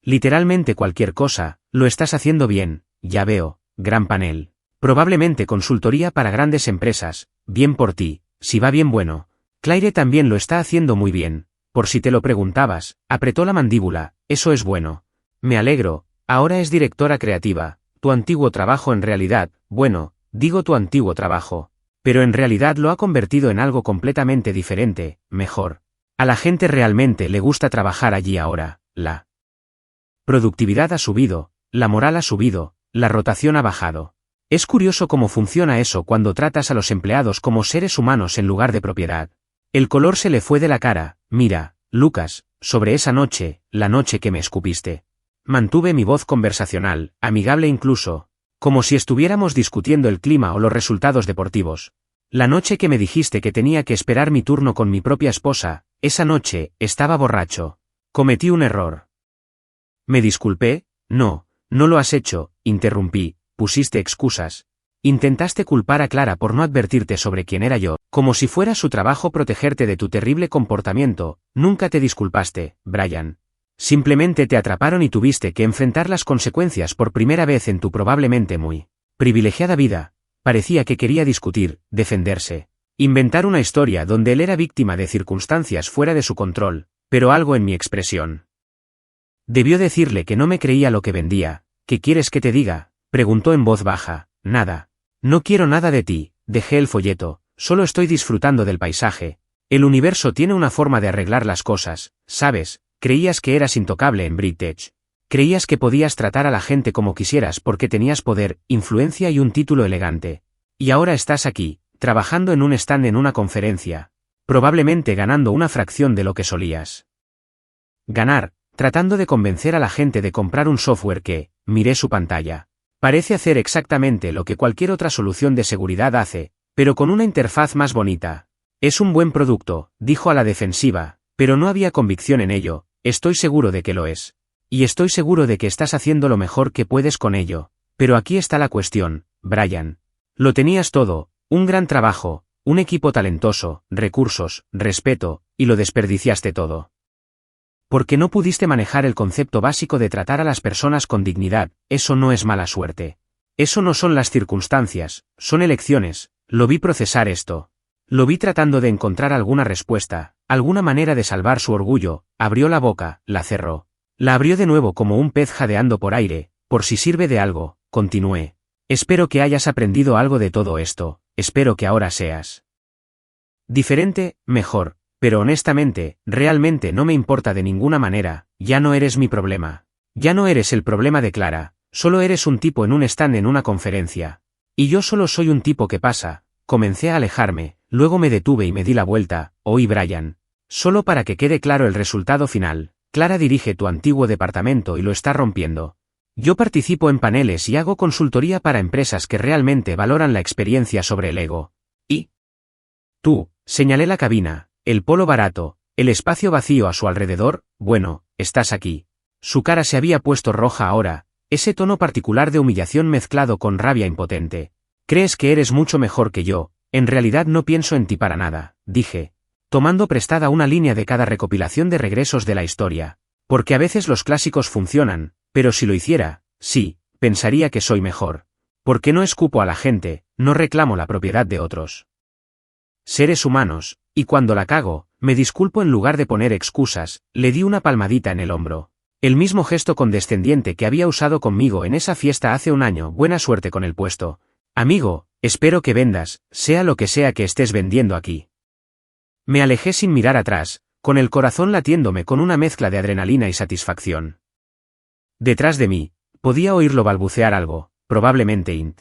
A: literalmente cualquier cosa, lo estás haciendo bien, ya veo, gran panel. Probablemente consultoría para grandes empresas, bien por ti, si va bien bueno. Claire también lo está haciendo muy bien, por si te lo preguntabas, apretó la mandíbula, eso es bueno. Me alegro, ahora es directora creativa, tu antiguo trabajo en realidad, bueno, digo tu antiguo trabajo, pero en realidad lo ha convertido en algo completamente diferente, mejor. A la gente realmente le gusta trabajar allí ahora, la productividad ha subido, la moral ha subido, la rotación ha bajado. Es curioso cómo funciona eso cuando tratas a los empleados como seres humanos en lugar de propiedad. El color se le fue de la cara. Mira, Lucas, sobre esa noche, la noche que me escupiste. Mantuve mi voz conversacional, amigable incluso, como si estuviéramos discutiendo el clima o los resultados deportivos. La noche que me dijiste que tenía que esperar mi turno con mi propia esposa, esa noche, estaba borracho. Cometí un error. Me disculpé, no lo has hecho, interrumpí, pusiste excusas. Intentaste culpar a Clara por no advertirte sobre quién era yo, como si fuera su trabajo protegerte de tu terrible comportamiento. Nunca te disculpaste, Brian. Simplemente te atraparon y tuviste que enfrentar las consecuencias por primera vez en tu probablemente muy privilegiada vida. Parecía que quería discutir, defenderse, inventar una historia donde él era víctima de circunstancias fuera de su control, pero algo en mi expresión debió decirle que no me creía lo que vendía. ¿Qué quieres que te diga?, preguntó en voz baja. Nada. No quiero nada de ti, dejé el folleto, solo estoy disfrutando del paisaje. El universo tiene una forma de arreglar las cosas, ¿sabes? Creías que eras intocable en British. Creías que podías tratar a la gente como quisieras porque tenías poder, influencia y un título elegante. Y ahora estás aquí, trabajando en un stand en una conferencia, probablemente ganando una fracción de lo que solías ganar, tratando de convencer a la gente de comprar un software que, miré su pantalla, parece hacer exactamente lo que cualquier otra solución de seguridad hace, pero con una interfaz más bonita. Es un buen producto, dijo a la defensiva, pero no había convicción en ello. Estoy seguro de que lo es. Y estoy seguro de que estás haciendo lo mejor que puedes con ello. Pero aquí está la cuestión, Brian. Lo tenías todo, un gran trabajo, un equipo talentoso, recursos, respeto, y lo desperdiciaste todo. Porque no pudiste manejar el concepto básico de tratar a las personas con dignidad, eso no es mala suerte. Eso no son las circunstancias, son elecciones, lo vi procesar esto. Lo vi tratando de encontrar alguna respuesta, alguna manera de salvar su orgullo, abrió la boca, la cerró. La abrió de nuevo como un pez jadeando por aire, por si sirve de algo, continué. Espero que hayas aprendido algo de todo esto, espero que ahora seas diferente, mejor, pero honestamente, realmente no me importa de ninguna manera, ya no eres mi problema. Ya no eres el problema de Clara, solo eres un tipo en un stand en una conferencia. Y yo solo soy un tipo que pasa. Comencé a alejarme, luego me detuve y me di la vuelta, oí Brian. Solo para que quede claro el resultado final, Clara dirige tu antiguo departamento y lo está rompiendo. Yo participo en paneles y hago consultoría para empresas que realmente valoran la experiencia sobre el ego. Y tú, señalé la cabina, el polo barato, el espacio vacío a su alrededor, bueno, estás aquí. Su cara se había puesto roja ahora, ese tono particular de humillación mezclado con rabia impotente. Crees que eres mucho mejor que yo, en realidad no pienso en ti para nada, dije, tomando prestada una línea de cada recopilación de regresos de la historia, porque a veces los clásicos funcionan, pero si lo hiciera, sí, pensaría que soy mejor. Porque no escupo a la gente, no reclamo la propiedad de otros seres humanos, y cuando la cago, me disculpo en lugar de poner excusas, le di una palmadita en el hombro. El mismo gesto condescendiente que había usado conmigo en esa fiesta hace un año, buena suerte con el puesto. Amigo, espero que vendas, sea lo que sea que estés vendiendo aquí. Me alejé sin mirar atrás, con el corazón latiéndome con una mezcla de adrenalina y satisfacción. Detrás de mí, podía oírlo balbucear algo, probablemente Int.